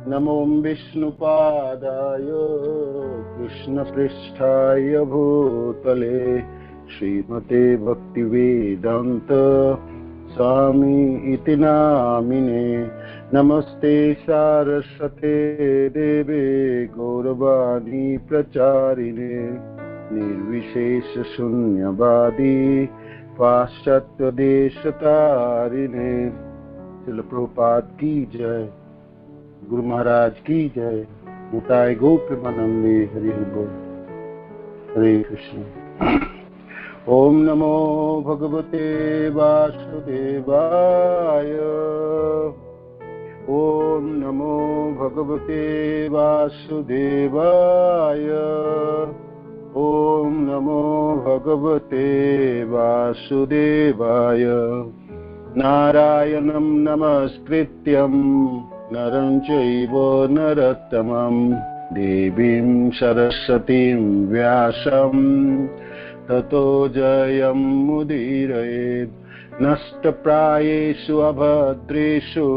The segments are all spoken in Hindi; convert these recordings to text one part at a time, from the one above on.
नमो विष्णुपादाय कृष्णपृष्ठाय भूतले श्रीमते भक्तिवेदान्त स्वामी इति नामिने। नमस्ते सारस्वते देवे गौरवाणी प्रचारिणे निर्विशेष शून्यवादी पाश्चात्य देशतारिणे। श्रील प्रभुपाद की जय, गुरु महाराज की जय। निताय गौ प्रेमानंदे। हरि बोल। हरे कृष्ण। ओम नमो भगवते वासुदेवाय। ओम नमो भगवते वासुदेवाय। ओम नमो भगवते वासुदेवाय। नारायणं नमस्कृत्यं नरं चैव नरोत्तमं देवीं सरस्वतीं व्यासं ततो जयमुदीरयेत्। नष्टप्रायेषु अभद्रेषु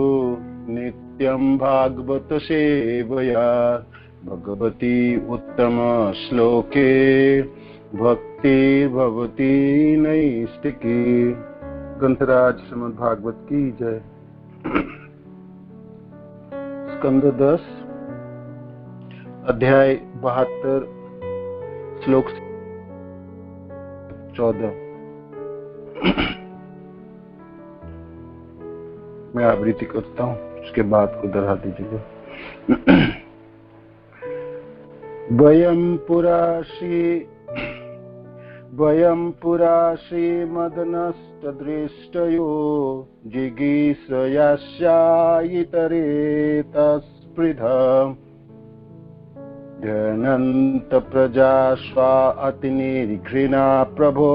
नित्यं भागवत सेवया भगवती उत्तम श्लोके भक्तिर्भवती नैष्टिकी। ग्रंथराज श्रीमद् भागवत की जय। स्कंद 10 अध्याय 72 श्लोक 14। मैं आवृत्ति करता हूँ, उसके बाद को दोहरा दीजिएगा। वयं पुरा श्रीमदनस्तदृष्टयो जिगीषयास्यायितरेतस्पृधा ध्यानन्तप्रजास्वा अतिनिर्घृणा प्रभो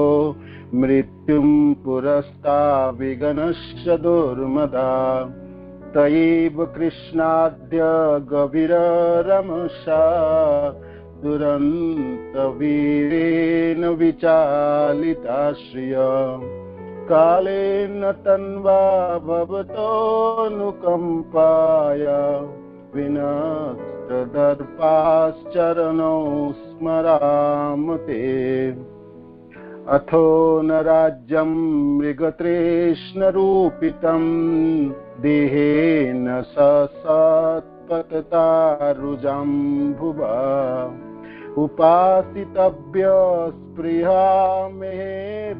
मृत्युं पुरस्ताविगणश्च दुर्मदा। तयैव कृष्णाद्य गभीररमसा दुरन्तवीरेण विचालिताश्रिय। कालेन तन्वा भवतोऽनुकम्पाय विनस्तदर्पाश्चरणौ स्मरामते। अथो न राज्यं मृगतृष्णरूपितं देहेन सत्पततारुजम्भुवा। उपासितव्य स्पृहा मे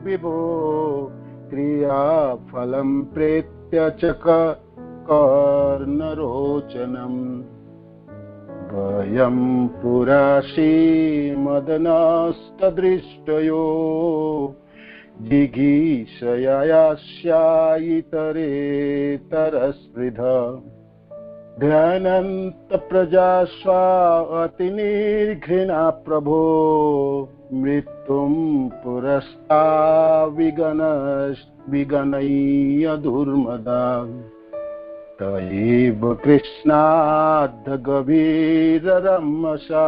विभो क्रियाफलं प्रेत्य च कर्णरोचनम्। वयं पुरा श्रीमदनस्तदृष्टयो जिगीषयास्यायितरेतरस्पृधा ध्यानन्तप्रजास्वा अतिनिर्घृणा प्रभो मृत्युं पुरस्ताविगणय्य दुर्मदा। तयैव कृष्णाद्गभीररमसा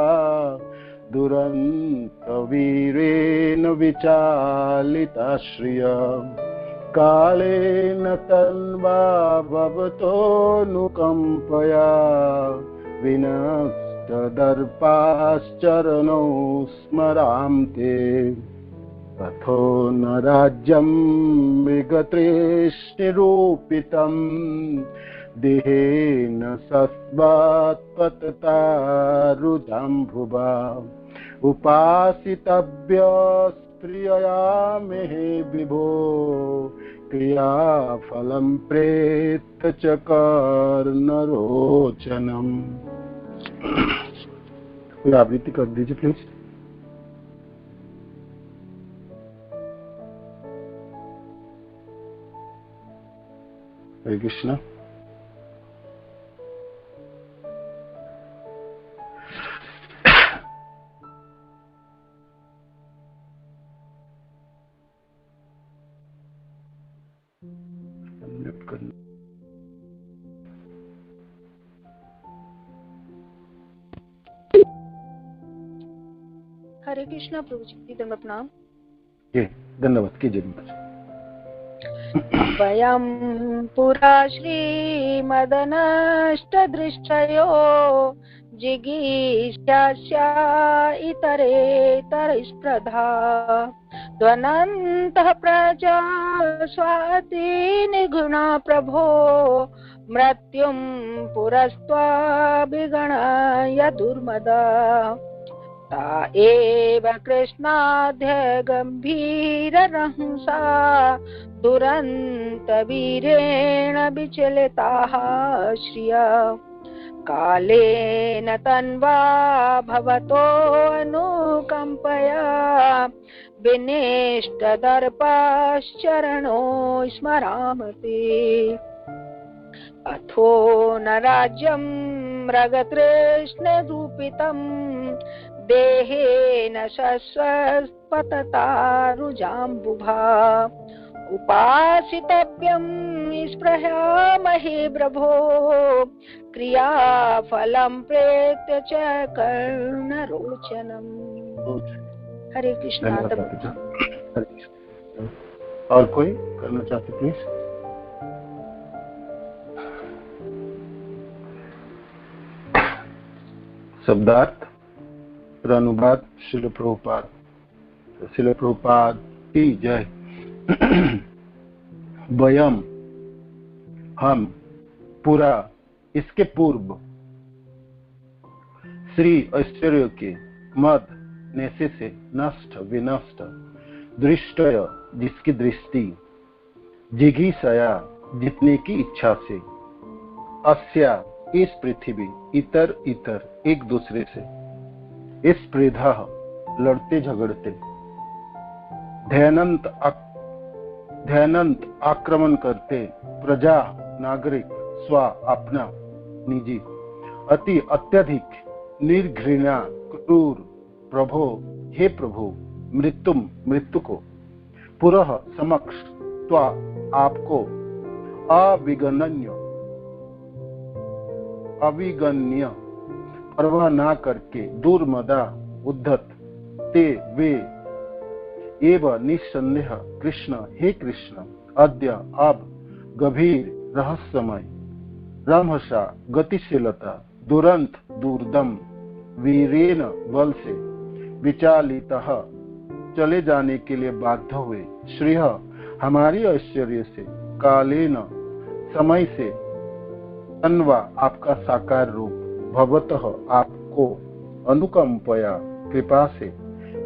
दुरन्तवीरेण विचालिताश्रिय। कालेन तन्वा भवतोऽनुकम्पया विनस्तदर्पाश्चरणौ स्मरामते। अथो न राज्यं मृगतृष्णरूपितं देहेन सत्त्वत्पततारुजम्भुवा। उपासितव्य स्त्रियया मे विभो क्रियाफलं प्रेत्य च कर्णरोचनम्। आवृत्ति कर दीजिए प्लीज। हरे कृष्ण। हरे कृष्णा प्रभु जी, दंड प्रणाम। धन्यवाद कीजिए। वयं पुरा श्रीमदनष्टदृष्टयो जिगीषास्या इतरेतरस्प्रधा त्वनन्तः प्रजा स्वाति निगुणा प्रभो मृत्युं पुरस्त्वाभिगणय दुर्मदा ता एव कृष्णाद्य गम्भीररहंसा दुरन्तवीरेण विचलिताः श्रिया कालेन तन्वा भवतो अनुकम्पया विनिष्टदर्पाश्चरणो स्मरामते अथो न राज्यं मृगतृष्णरूपितं देहेन शश्वत्पततारुजाम्बुभा उपासितव्यं स्पृहामहे प्रभो क्रियाफलं प्रेत्य च कर्णरोचनम्। हरे कृष्ण। और कोई करना चाहते प्लीज? शब्दार्थ और अनुवाद श्रील प्रभुपाद की जय। वयम हम पूरा इसके पूर्व श्री ऐश्वर्य के मद नेसे से नष्ट विनष्ट दृष्टय जिसकी दृष्टि जिगीषया जितने की इच्छा से अस्या इस पृथ्वी इतर इतर एक दूसरे से इस स्पर्धा लड़ते झगड़ते ध्यानंत आक्रमण करते प्रजा नागरिक स्व अपना निजी अति अत्यधिक निर्घृणा क्रूर प्रभो हे प्रभु मृत्यु को पुरः समक्ष त्वा आपको अविगण्य परवाह ना करके दुर्मदा उद्धत ते वे एव निस्संदेह कृष्ण हे कृष्ण अद्य अब गभीर रहस्यमय रमहसा गतिशीलता दुरंत दुर्दम वीरेन बल से विचालितः चले जाने के लिए बाध्य हुए श्रीह हमारी ऐश्वर्य से कालेन समय से तन्वा आपका साकार रूप भवतः आपको अनुकंपया कृपा से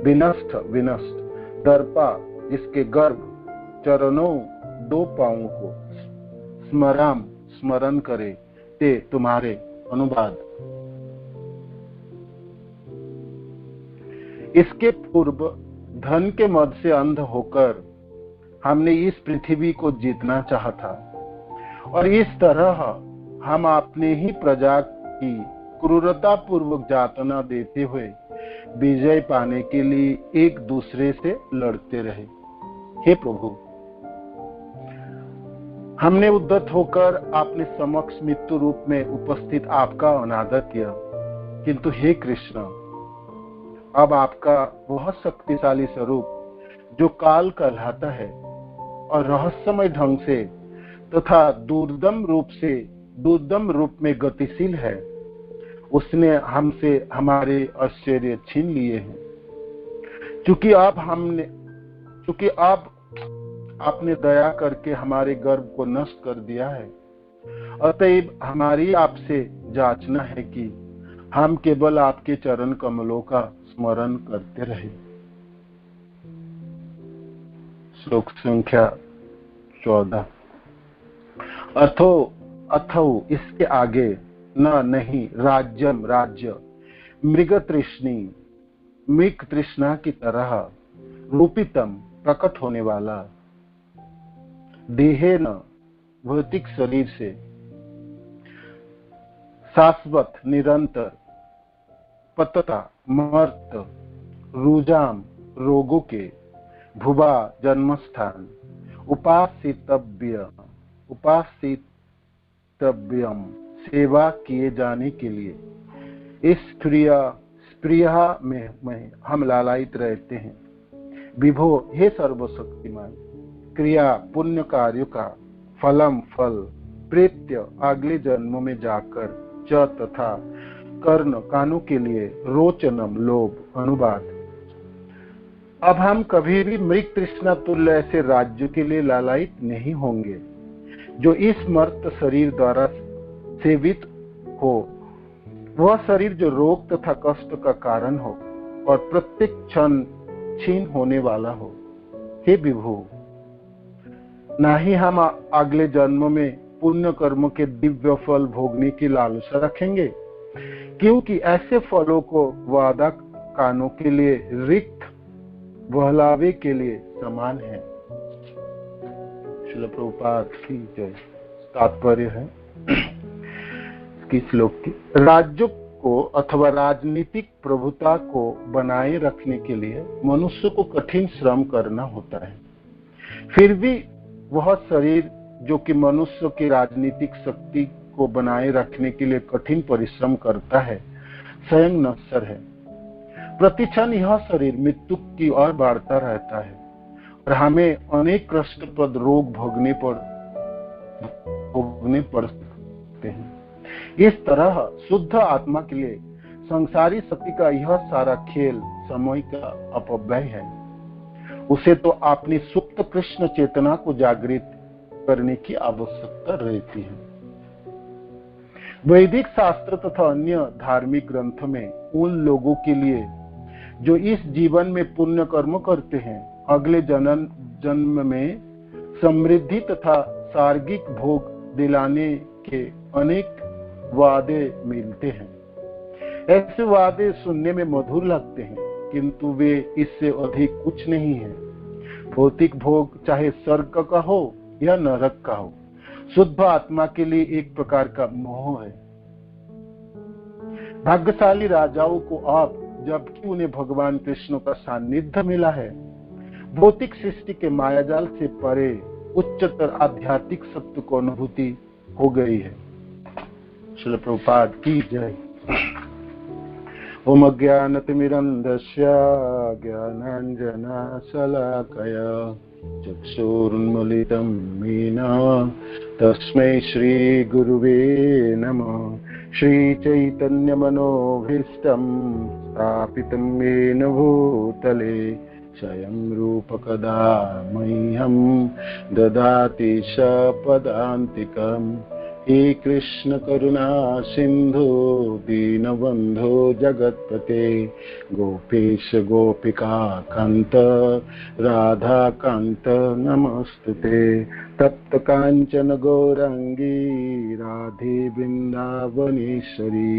विनष्ट दर्पा जिसके गर्भ चरणों दो पांवों को स्मरण करे ते तुम्हारे अनुवाद। इसके पूर्व धन के मद से अंध होकर हमने इस पृथ्वी को जीतना चाहा था और इस तरह हम अपने ही प्रजा की क्रूरता पूर्वक यातना देते हुए विजय पाने के लिए एक दूसरे से लड़ते रहे। हे प्रभु हमने उद्धत होकर अपने समक्ष मृत्यु रूप में उपस्थित आपका अनादर किया, किंतु हे कृष्ण अब आपका वह शक्तिशाली स्वरूप जो काल कहलाता है और रहस्यमय ढंग से तथा दुर्दम रूप में गतिशील है, उसने हमसे हमारे ऐश्वर्य छीन लिए हैं। क्योंकि आपने दया करके हमारे गर्व को नष्ट कर दिया है, अतएव हमारी आपसे जांचना है कि हम केवल आपके चरण कमलों का स्मरण करते रहे। श्लोक संख्या 14। अथो इसके आगे नहीं राज्य मृग तृष्णा की तरह रूपितम प्रकट होने वाला देहे न भौतिक शरीर से शाश्वत निरंतर पतता मर्त रुजाम रोगों के भुवा जन्मस्थान उपासितव्यम सेवा किए जाने के लिए इस स्प्रिया में हम लालायित रहते हैं। विभो हे सर्वशक्तिमान क्रिया पुण्य कार्यों का फलम फल प्रेत्य अगले जन्मों में जाकर च तथा कर्ण कानों के लिए रोचनम लोभ अनुवाद। अब हम कभी भी मृग तृष्णा तुल्य ऐसे राज्य के लिए लालायित नहीं होंगे जो इस मर्त शरीर द्वारा सेवित हो। वह शरीर जो रोग तथा कष्ट का कारण हो और प्रत्येक क्षण छीन होने वाला हो। हे विभु, ना ही हम अगले जन्म में पुण्य कर्मों के दिव्य फल भोगने की लालसा रखेंगे, क्योंकि ऐसे फलों को वादा कानों के लिए रिक्त बहलावे के लिए समान है। श्रील प्रभुपाद की जय। तात्पर्य है कि श्लोक की राज्य को अथवा राजनीतिक प्रभुता को बनाए रखने के लिए मनुष्य को कठिन श्रम करना होता है। फिर भी वह शरीर जो कि मनुष्य की राजनीतिक शक्ति को बनाए रखने के लिए कठिन परिश्रम करता है, स्वयं नश्वर है। प्रतिक्षण यह शरीर मृत्यु की ओर बढ़ता रहता है और हमें अनेक कष्टप्रद रोग भोगने पड़ सकते हैं। इस तरह शुद्ध आत्मा के लिए संसारी शक्ति का यह सारा खेल समय का अपव्यय है। उसे तो अपनी सुप्त कृष्ण चेतना को जागृत करने की आवश्यकता रहती है। वैदिक शास्त्र तथा अन्य धार्मिक ग्रंथ में उन लोगों के लिए जो इस जीवन में पुण्य कर्म करते हैं, अगले जन्म में समृद्धि तथा सार्गिक भोग दिलाने के अनेक वादे मिलते हैं। ऐसे वादे सुनने में मधुर लगते हैं, किंतु वे इससे अधिक कुछ नहीं है। भौतिक भोग चाहे स्वर्ग का हो या नरक का हो, शुद्ध आत्मा के लिए एक प्रकार का मोह है। भाग्यशाली राजाओं को अब जबकि उन्हें भगवान कृष्ण का सानिध्य मिला है, भौतिक सृष्टि के मायाजाल से परे उच्चतर आध्यात्मिक सत्य को अनुभूति हो गई है। श्रील प्रभुपाद की जय। ओम अज्ञानतिमिरन्धस्य ज्ञानाञ्जनशलाकया चक्षुरुन्मीलितं येन तस्मै श्री गुरुवे नमः। श्रीचैतन्यमनोभीष्टं स्थापितं येन भूतले स्वयं रूपकदा मह्यं ददाति सपदान्तिकम्। हे कृष्ण करुणा सिंधु दीनबंधो जगत्पते गोपेश गोपिका कांत राधा कांत नमस्तुते। तप्त कांचन गौरांगी राधे वृंदावनेश्वरी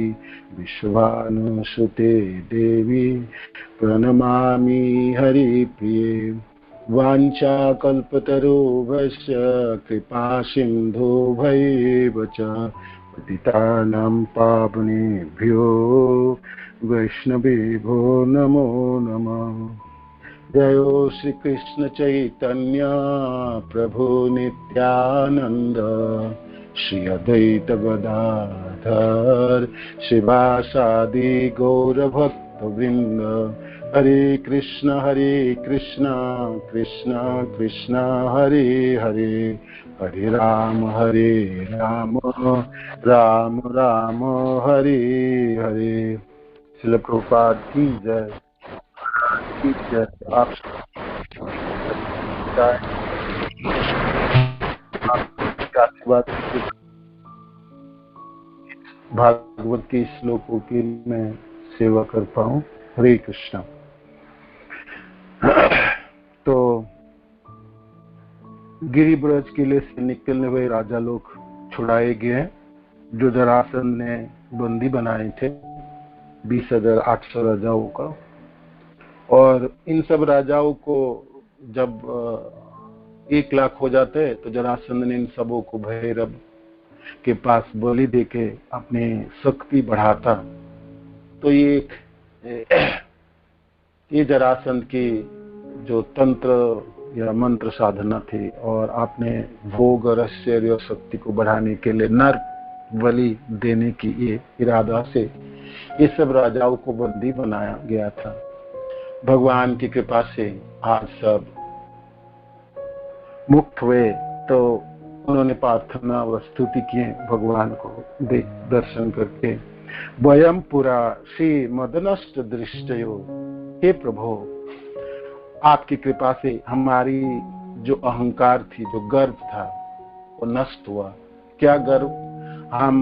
विश्वानुसुते देवी प्रणमामि हरिप्रिये। वाञ्छाकल्पतरुभ्यश्च कृपा सिन्धुभ्यैव च पतितानां पावनेभ्यो वैष्णवेभ्यो नमो नमः। जयो श्री कृष्ण चैतन्य प्रभु नित्यानंद श्री अद्वैत गदाधर शिवासादि गौर भक्त वृंद। हरे कृष्ण कृष्ण कृष्ण हरे हरे, हरे राम राम राम हरे हरे। श्रील प्रभुपाद की जय। आप भागवत के श्लोकों की मैं सेवा कर पाऊं। हरे कृष्ण। तो गिरिब्रज किले से निकलने हुए राजा लोग छुड़ाए गए, जो जरासंध ने बंदी बनाए थे 20,800 राजाओं का। और इन सब राजाओं को जब 1 लाख हो जाते तो जरासंध ने इन सबों को भैरव के पास बलि देके अपनी शक्ति बढ़ाता। तो ये जरासंध की जो तंत्र या मंत्र साधना थी, और आपने भोग और ऐश्वर्य शक्ति को बढ़ाने के लिए नर बलि देने की ये इरादा से ये सब राजाओं को बंदी बनाया गया था। भगवान की कृपा से आज सब मुक्त हुए। तो उन्होंने प्रार्थना व स्तुति किए भगवान को देख दर्शन करके। वयम पुरा श्री मदनष्ट दृष्टयो, हे प्रभु आपकी कृपा से हमारी जो अहंकार थी, जो गर्व था, वो नष्ट हुआ। क्या गर्व? हम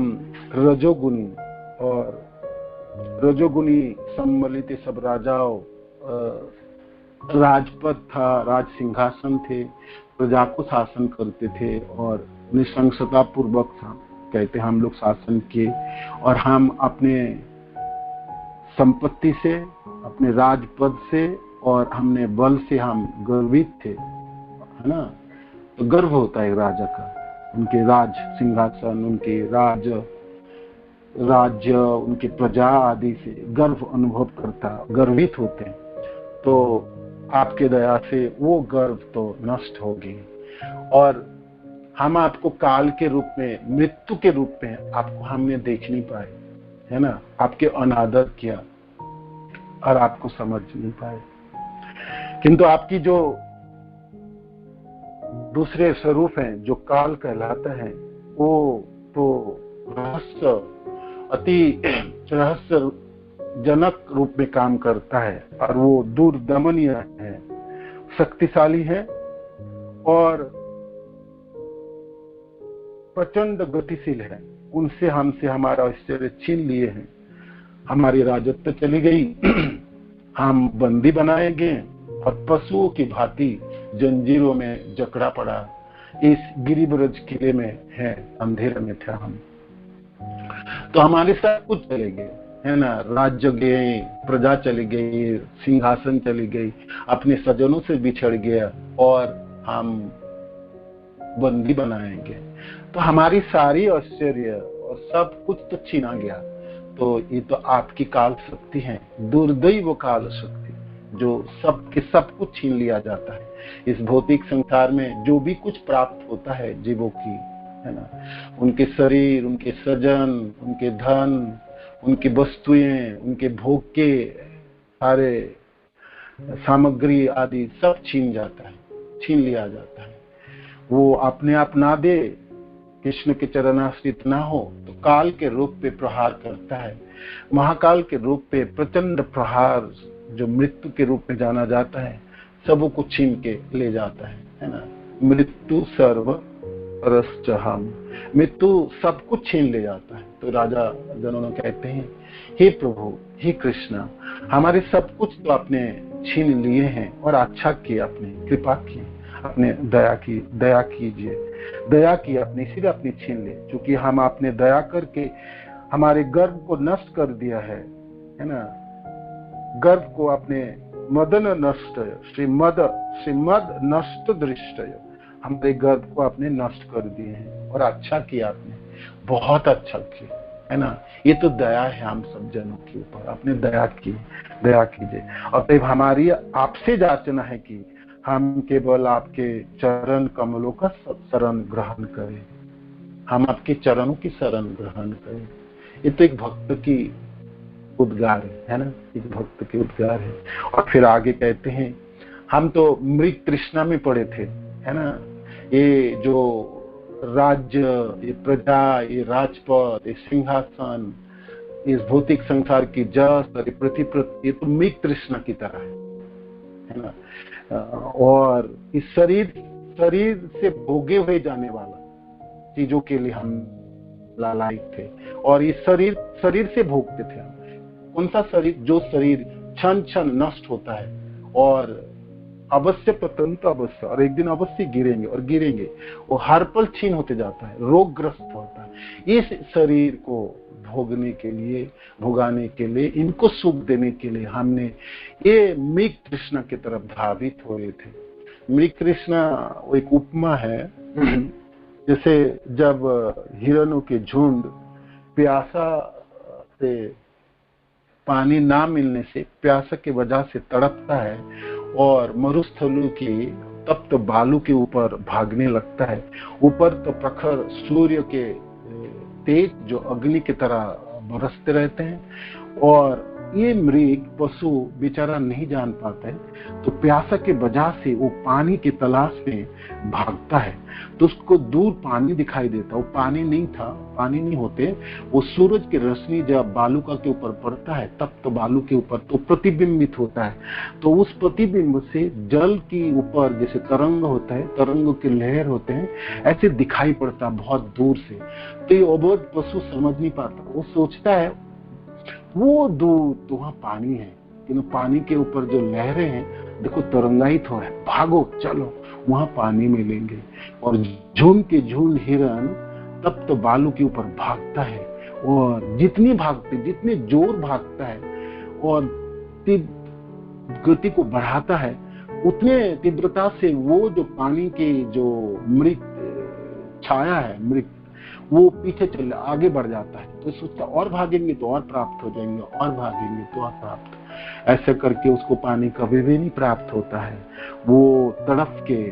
रजोगुणी और रजोगुणी सम्मिलित सब राजाओं, राजपद था, राज सिंहासन थे, प्रजा को शासन करते थे और निशंसता पूर्वक था कहते हम लोग शासन किए। और हम अपने संपत्ति से, अपने राजपद से और हमने बल से हम गर्वित थे, है ना। तो गर्व होता है राजा का, उनके राज सिंहासन, उनके राज्य, उनकी प्रजा आदि से गर्व अनुभव करता, गर्वित होते हैं। तो आपके दया से वो गर्व तो नष्ट होगी और हम आपको काल के रूप में, मृत्यु के रूप में आपको हमने देख नहीं पाए, है ना। आपके अनादर किया और आपको समझ नहीं पाए। किंतु आपकी जो दूसरे स्वरूप हैं, जो काल कहलाता है, वो तो रहस्य, अति रहस्य जनक रूप में काम करता है और वो दूरदमनीय है, शक्तिशाली है और प्रचंड गतिशील है। उनसे हमसे हमारा ऐश्वर्य छीन लिए हैं, हमारी राजत्व चली गई, हम बंदी बनाए गए और पशुओं की भांति जंजीरों में जकड़ा पड़ा इस गिरिब्रज किले में है, अंधेरे में थे हम। तो हमारे साथ कुछ चले गए, है ना। राज्य गए, प्रजा चली गई, सिंहासन चली गई, अपने सजनों से बिछड़ गया और हम बंदी बनाएंगे। तो हमारी सारी ऐश्वर्य और सब कुछ तो छीना गया। तो ये तो आपकी काल शक्ति है, दुर्दैव काल शक्ति, जो सबके सब कुछ छीन लिया जाता है। इस भौतिक संसार में जो भी कुछ प्राप्त होता है जीवों की, है ना, उनके शरीर, उनके सजन, उनके धन, उनकी वस्तुएं, उनके भोग के सारे सामग्री आदि सब छीन जाता है, छीन लिया जाता है। वो अपने आप ना दे, कृष्ण के चरणाश्रित ना हो, तो काल के रूप पे प्रहार करता है। महाकाल के रूप पे प्रचंड प्रहार, जो मृत्यु के रूप में जाना जाता है, सबों को छीन के ले जाता है ना। मृत्यु सर्व रसचहम, मृत्यु सब कुछ छीन ले जाता है। तो राजा जनों कहते हैं, हे प्रभु, हे कृष्ण, हमारे सब कुछ तो आपने छीन लिए हैं और अच्छा किया, आपने कृपा की, आपने दया कीजिए, दया की आपने, इसीलिए आपने छीन ले। क्योंकि हम आपने दया करके हमारे गर्व को नष्ट कर दिया है ना। गर्व को आपने मदन नष्ट, श्रीमद नष्ट दृष्टय, हमारे गर्व को आपने नष्ट कर दिए हैं और अच्छा किया आपने, बहुत अच्छा किया, है ना। ये तो दया है हम सब जनों के ऊपर, आपने दया की, दया कीजिए। और तब हमारी आपसे याचना है कि हम केवल आपके चरण कमलों का शरण ग्रहण करें, हम आपके चरणों की शरण ग्रहण करें। ये तो एक भक्त की उद्गार है ना, एक भक्त की उद्गार है। और फिर आगे कहते हैं, हम तो मृग तृष्णा में पड़े थे, है ना। ये जो राज्य, ये प्रजा, ये राजपद, ये सिंहासन, इस भौतिक संसार की जस और पृथ्वी, ये तो मृग तृष्णा की तरह है ना। और इस शरीर से भोगे हुए जाने वाला चीजों के लिए हम लालायित थे और इस शरीर से भोगते थे हम। कौन सा शरीर? जो शरीर क्षण क्षण नष्ट होता है और अवश्य पतंत अवश्य, और एक दिन अवश्य गिरेंगे, वो हर पल छीन होते जाता है, रोगग्रस्त होता है। इस शरीर को भोगाने के लिए, इनको सुख देने के लिए हमने ये मृग तृष्णा की तरफ धावित हो रहे थे। मृग तृष्णा वो एक उपमा है, जैसे जब हिरणों के झुंड प्यासा से, पानी ना मिलने से, प्यासा की वजह से तड़पता है और मरुस्थलों की तप्त बालू के ऊपर भागने लगता है। ऊपर तो प्रखर सूर्य के तेज जो अग्नि की तरह बरसते रहते हैं और ये मृग पशु बेचारा नहीं जान पाता है, तो प्यासा के वजह से वो पानी की तलाश में भागता है। तो उसको दूर पानी दिखाई देता, वो पानी नहीं था, पानी नहीं होते, वो सूरज की रोशनी जब बालुका के ऊपर पड़ता है तब तो बालू के ऊपर तो प्रतिबिंबित होता है। तो उस प्रतिबिंब से जल के ऊपर जैसे तरंग होता है, तरंग के लहर होते हैं, ऐसे दिखाई पड़ता बहुत दूर से। तो ये अबोध पशु समझ नहीं पाता, वो सोचता है वो दूर तो वहां पानी है, लेकिन पानी के ऊपर जो लहरें हैं देखो तरंगायित हो रहा है, भागो चलो वहां पानी मिलेंगे। और झुंड के झुंड हिरन तब तो बालू के ऊपर भागता है, और जितने जोर भागता है और गति को बढ़ाता है, उतने तीव्रता से वो जो पानी के जो मृत छाया है, मृत वो पीछे चल आगे बढ़ जाता है। तो सोचता और भागेंगे तो और प्राप्त हो जाएंगे, और भागेंगे तो और प्राप्त। ऐसे करके उसको पानी कभी भी नहीं प्राप्त होता है। वो तड़प के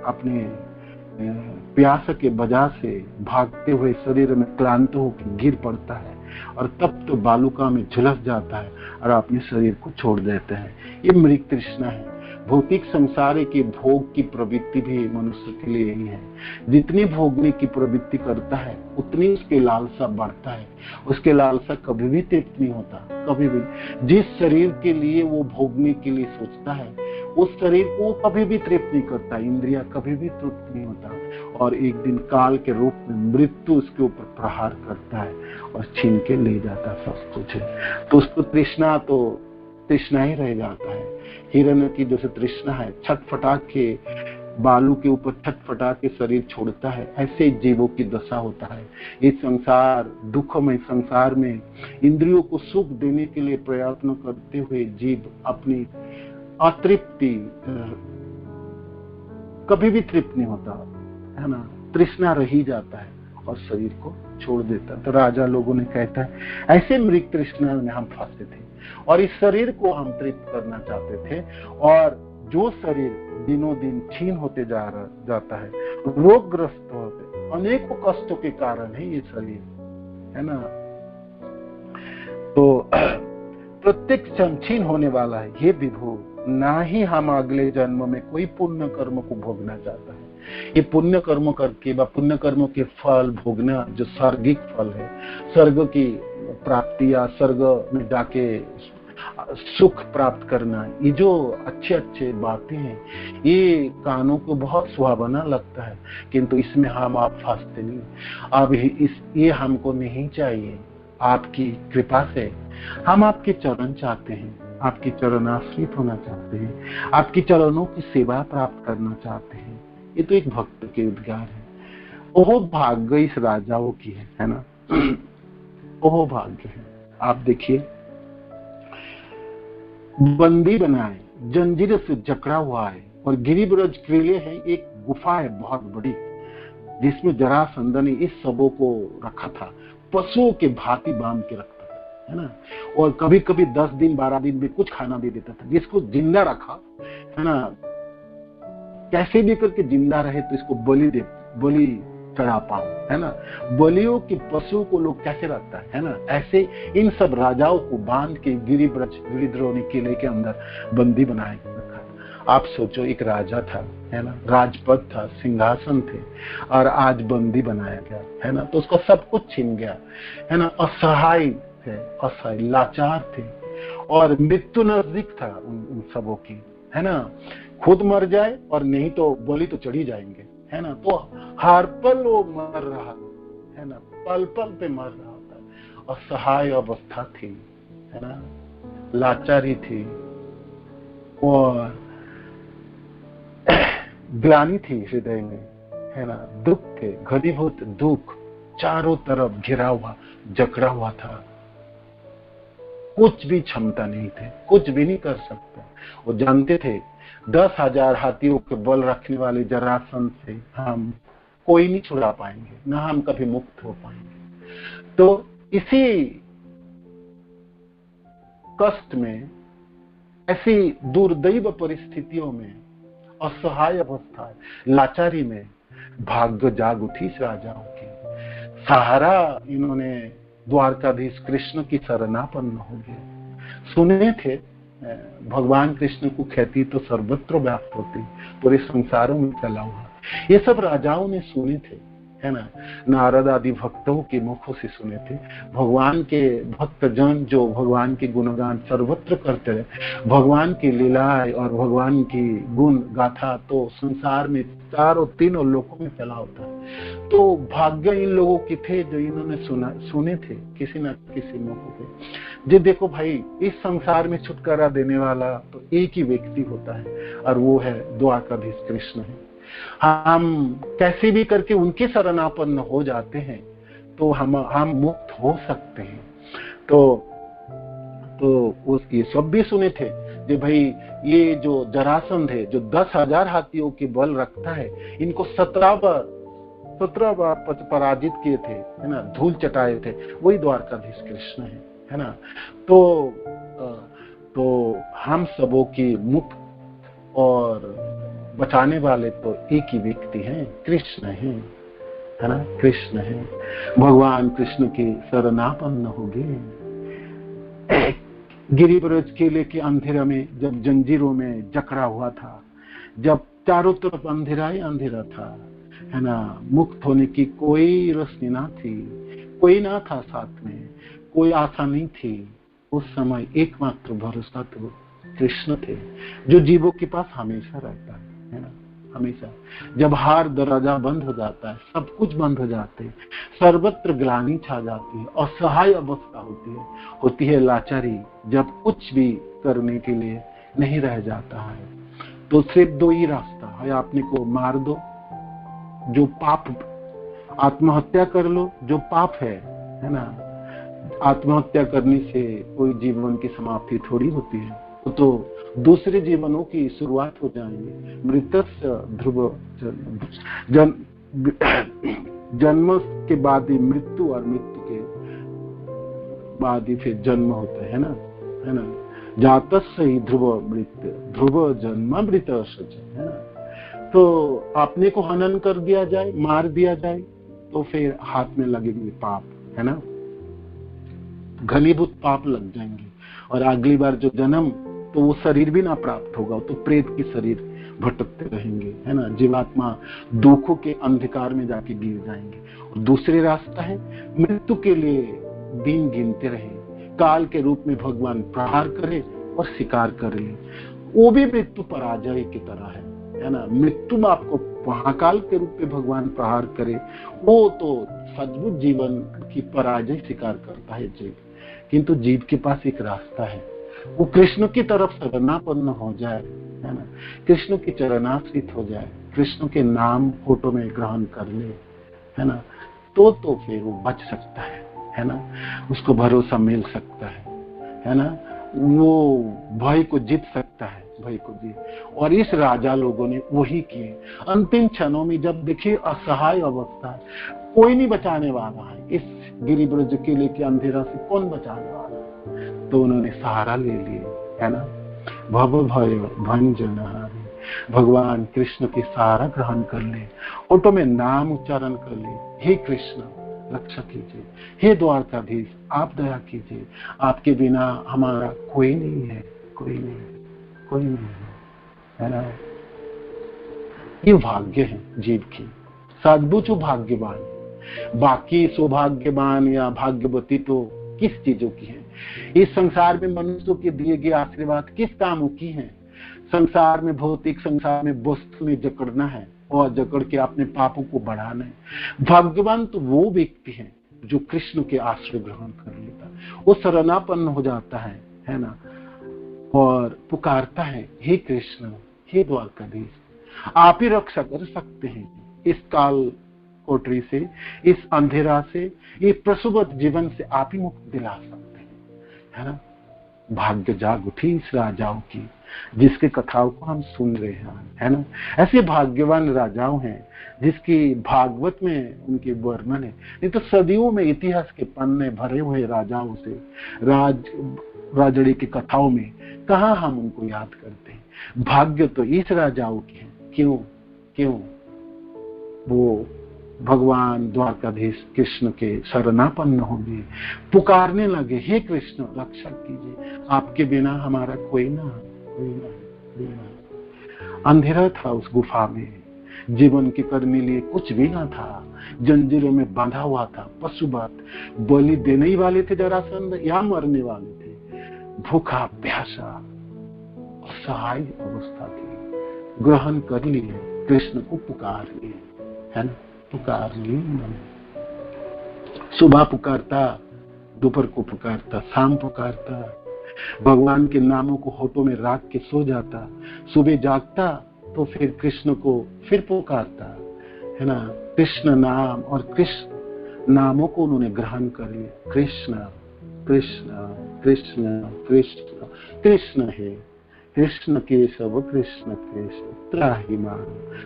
अपने प्यास के वजह से भागते हुए शरीर में क्लांत होकर गिर पड़ता है, और तब तो बालुका में झुलस जाता है और अपने शरीर को छोड़ देते हैं। ये मृग तृष्णा है। भौतिक संसार के भोग की प्रवृत्ति भी मनुष्य के लिए यही है। जितनी भोगने की प्रवृत्ति करता है उतनी उसकी लालसा बढ़ता है। उसके लालसा कभी भी तृप्त नहीं होता, कभी भी। जिस शरीर के लिए वो भोगने के लिए सोचता है उस शरीर को कभी भी तृप्त नहीं करता, इंद्रिया कभी भी तृप्त नहीं होता, और एक दिन काल के रूप में मृत्यु उसके ऊपर प्रहार करता है और छीन के ले जाता सब कुछ है। तो उसको तृष्णा ही रह जाता है। हिरण की जैसे तृष्णा है, छटफटा के बालू के ऊपर छटफटा के शरीर छोड़ता है, ऐसे जीवों की दशा होता है। इस संसार दुखमय संसार में इंद्रियों को सुख देने के लिए प्रयत्न करते हुए जीव अपनी अतृप्ति कभी भी तृप्त नहीं होता है ना, तृष्णा रही जाता है और शरीर को छोड़ देता। तो राजा लोगों ने कहता है ऐसे मृग तृष्णा में हम फंसे थे और इस शरीर को हम तृप्त करना चाहते थे, और जो शरीर दिनों दिन क्षीण होते जाता है, रोगग्रस्त होते, अनेकों कष्टों के कारण है ये शरीर, है ना। तो प्रत्येक क्षण क्षीण होने वाला है। ये विभु, ना ही हम अगले जन्म में कोई पुण्य कर्म को भोगना चाहता है। ये पुण्य कर्म करके व पुण्य कर्मों के फल भोगना, जो स्वर्गिक फल है, स्वर्ग की प्राप्ति या स्वर्ग में जाके सुख प्राप्त करना, ये जो अच्छे अच्छे बातें हैं, ये कानों को बहुत सुहावना लगता है, किंतु इसमें हम आप फंसते नहीं। अब ये हमको नहीं चाहिए। आपकी कृपा से हम आपके चरण चाहते हैं, आपके चरण आश्रित होना चाहते हैं, आपकी चरणों की सेवा प्राप्त करना चाहते हैं। ये तो एक भक्त के उद्गार है। ओह भाग्य इस राजाओं की है ना। ओह भाग्य है। आप देखिए, बंदी बनाए, जंजीर से जकड़ा हुआ है, और गिरिब्रज के लिए है एक गुफा है बहुत बड़ी, जिसमें जरासंध ने इस सबों को रखा था, पशुओं के भांति बांध के रखता था, है ना। और कभी कभी 10 दिन 12 दिन में कुछ खाना दे देता था। जिसको जिंदा रखा, है ना, कैसे भी करके जिंदा रहे तो इसको बलि चढ़ा पाओ, है ना। बलियों की पशु को लोग कैसे रखता है ना, ऐसे इन सब राजाओं को बांध के गिरिद्रोणी किले के अंदर बंदी बनाए रखा। आप सोचो, एक राजा था, है ना, राजपद था, सिंहासन थे, और आज बंदी बनाया गया, है ना। तो उसका सब कुछ छिन गया, है ना। असहाय थे, असहाय लाचार थे, और मृत्यु नजदीक था उन सबों की, है ना। खुद मर जाए और नहीं तो बलि तो चढ़ी जाएंगे, है ना। तो हर पल वो मर रहा, है ना, पल पल पे मर रहा था। असहाय अवस्था थी, है ना, लाचारी थी, और ग्लानि थी हृदय में, है ना। दुख थे, घनीभूत दुख चारों तरफ घिरा हुआ, जकड़ा हुआ था। कुछ भी क्षमता नहीं थे, कुछ भी नहीं कर सकते। वो जानते थे 10,000 हाथियों के बल रखने वाले जरासंध से हम कोई नहीं छुड़ा पाएंगे, ना हम कभी मुक्त हो पाएंगे। तो इसी कष्ट में, ऐसी दुर्दैव परिस्थितियों में, असहाय अवस्था, लाचारी में भाग्य जाग उठी इस राजाओं की। सहारा इन्होंने द्वारकाधीश कृष्ण की शरणापन्न हो गए। सुने थे भगवान कृष्ण को ख्याति तो सर्वत्र व्याप्त होती, पूरे संसारों में फैला हुआ। ये सब राजाओं ने सुने थे, है ना, नारद आदि भक्तों के मुखों से सुने थे। भगवान के भक्त जन जो भगवान के गुणगान सर्वत्र करते रहे, भगवान की लीलाएं और भगवान की गुण गाथा तो संसार में चारों तीनों लोकों में फैला होता है। तो भाग्य इन लोगों की थे जो इन्होंने सुने थे किसी न किसी मौके पे। जो देखो भाई, इस संसार में छुटकारा देने वाला तो एक ही व्यक्ति होता है और वो है द्वारकाधीश कृष्ण है। हम कैसे भी करके उनके शरणापन्न हो जाते हैं तो हम मुक्त हो सकते हैं। तो उसकी सब भी सुने थे कि भाई ये जो जरासंध है जो 10,000 हाथियों के बल रखता है, इनको 17 बार पराजित किए थे, है ना, धूल चटाए थे, वही द्वारकाधीश कृष्ण है ना। तो हम सबों की मुक्त और बचाने वाले तो एक ही व्यक्ति हैं, कृष्ण है ना, कृष्ण है। भगवान कृष्ण के शरणापन्न हो गए। गिरिब्रज किले के अंधेरा में जब जंजीरों में जकड़ा हुआ था, जब चारों तरफ अंधेरा ही अंधेरा था, है ना, मुक्त होने की कोई रोशनी ना थी, कोई ना था साथ में, कोई आशा नहीं थी, उस समय एकमात्र भरोसा तो कृष्ण थे जो जीवों के पास हमेशा रहता है ना, हमेशा। जब हार दरवाजा बंद हो जाता है, सब कुछ बंद हो जाते हैं, सर्वत्र ग्लानि छा जाती है, असहाय अवस्था होती है लाचारी, जब कुछ भी करने के लिए नहीं रह जाता है, तो सिर्फ दो ही रास्ता है, अपने को मार दो जो पाप, आत्महत्या कर लो जो पाप है ना। आत्महत्या करने से कोई जीवन की समाप्ति थोड़ी होती है, तो दूसरे जीवनों की शुरुआत हो जाएंगे। मृतस्य ध्रुव जन्म के बाद ही मृत्यु और मृत्यु के बाद ही फिर जन्म होता है ना, जातस्य ही ध्रुव जन्म मृत है ना। तो अपने को हनन कर दिया जाए, मार दिया जाए, तो फिर हाथ में लगेंगे पाप, है ना, घनीभूत पाप लग जाएंगे, और अगली बार जो जन्म तो वो शरीर भी ना प्राप्त होगा, तो प्रेत की शरीर भटकते रहेंगे, है ना, जीवात्मा दुखों के अंधकार में जाके गिर जाएंगे। और दूसरे रास्ता है मृत्यु के लिए दिन गिनते रहे, काल के रूप में भगवान प्रहार करे और शिकार करे, वो भी मृत्यु पराजय की तरह है ना। मृत्यु में आपको महाकाल के रूप में भगवान प्रहार करे, वो तो सद्भुत जीवन की पराजय स्वीकार करता है जीव। किंतु जीव के पास एक रास्ता है, वो कृष्ण की तरफ शरणापन्न हो जाए, है ना, कृष्ण की चरणाश्रित हो जाए, कृष्ण के नाम फोटो में ग्रहण कर ले, है ना, तो फिर वो बच सकता है ना, उसको भरोसा मिल सकता है ना, वो भय को जीत सकता है, भय को जीत। और इस राजा लोगों ने वही किए। अंतिम क्षणों में जब देखिए असहाय अवस्था है, कोई नहीं बचाने वाला है, इस गिरिब्रज किले के अंधेरा से कौन बचाने वाला है, तो उन्होंने सहारा ले लिए, है ना, भव भय भंजनहारी, भगवान कृष्ण के सहारा ग्रहण कर ले, फोटो में नाम उच्चारण कर ले, हे कृष्ण रक्षा कीजिए, हे द्वारकाधीश आप दया कीजिए, आपके बिना हमारा कोई नहीं है, कोई नहीं है ना। ये भाग्य है जीव की, सद्बुद्ध भाग्यवान, बाकी सौभाग्यवान या भाग्यवती तो किस चीजों की है। इस संसार में मनुष्यों के दिए गए आशीर्वाद किस कामों की है। संसार में, भौतिक संसार में वस्तु में जकड़ना है और जकड़ के अपने पापों को बढ़ाना है। भाग्यवान तो वो व्यक्ति है जो कृष्ण के आश्रय ग्रहण कर लेता, वो शरणापन्न हो जाता है ना, और पुकारता है, हे कृष्ण, हे द्वारकाधीश, आप ही रक्षा कर सकते हैं इस काल कोठरी से, इस अंधेरा से, ये प्रसुबद्ध जीवन से आप ही मुक्त दिला सकते हैं, है ना। भाग्य जाग उठी इस राजाओं की, जिसके कथाओं को हम सुन रहे हैं, है ना। ऐसे भाग्यवान राजाओं हैं जिसकी भागवत में उनके वर्णन है, नहीं तो सदियों में इतिहास के पन्ने भरे हुए राजाओं से, राजड़ी की कथाओं में कहाँ हम उनको याद करते हैं। भाग्य तो इस राजाओं के हैं। क्यों? वो भगवान द्वारकाधीश कृष्ण के शरणापन्न हो गए, पुकारने लगे, हे कृष्ण रक्षा कीजिए, आपके बिना हमारा कोई ना, कोई ना, कोई ना। अंधेरा था उस गुफा में, जीवन के करने लिए कुछ भी ना था, जंजीरों में बांधा हुआ था, पशुवत बलि देने ही वाले थे जरासंध या मरने वाले थे, भूखा प्यासा असहाय अवस्था थी। ग्रहण कर लिए, कृष्ण को पुकार लिए, है ना, पुकार लिए उन्होंने। सुबह पुकारता, दोपहर को पुकारता, शाम पुकारता, भगवान के नामों को होठों में रख के सो जाता, सुबह जागता तो फिर कृष्ण को फिर पुकारता, है ना। कृष्ण नाम और कृष्ण नामों को उन्होंने ग्रहण कर लिया। कृष्ण कृष्ण कृष्ण कृष्ण कृष्ण है, कृष्ण केशव कृष्ण केशव त्राहि मां,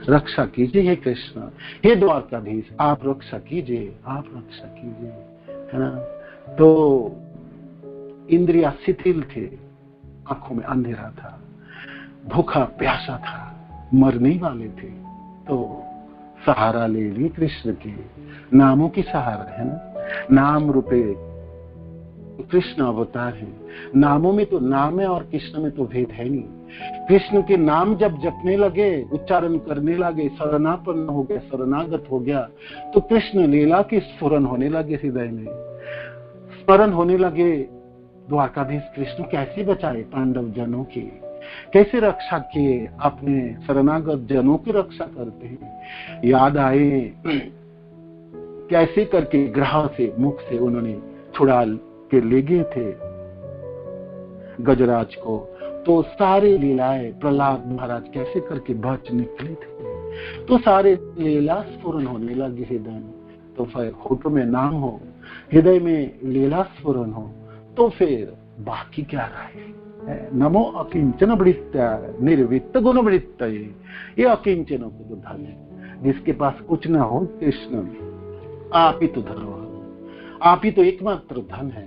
रक्षा कीजिए हे कृष्ण, हे द्वारकाधीश आप रक्षा कीजिए, आप रक्षा कीजिए, है ना। तो इंद्रिया शिथिल थे, आंखों में अंधेरा था, भूखा प्यासा था, मरने वाले थे, तो सहारा ले ली कृष्ण के नामों की सहारा, है ना। नाम रूपे कृष्ण अवतार है, नामों में तो नाम है और कृष्ण में तो भेद है नहीं। कृष्ण के नाम जब जपने लगे, उच्चारण करने लगे, शरणापन्न हो गया, शरणागत हो गया, तो कृष्ण लीला की स्फुरन होने लगे, हृदय में स्मरण होने लगे। द्वारकाधीश कृष्ण कैसे बचाए पांडव जनों की, कैसे रक्षा किए, अपने शरणागत जनों की रक्षा करते हैं। याद आए कैसे करके ग्रह से, मुख से उन्होंने छुड़ा के ले गए थे गजराज को, तो सारे लीलाएं प्रहलाद महाराज कैसे करके बच निकले थे, तो सारे लीला स्फुरन होने लगे हृदय में। तो फिर होठों में नाम हो, हृदय में लीला स्फुरन हो, तो फिर बाकी क्या रहे। नमो अकिंचन वृत्त निर्वित्त गुण वृत्त, ये अकिंचनों को तो धन है, जिसके पास कुछ ना हो, कृष्ण आप ही तो धरोहर, आप ही तो एकमात्र धन है।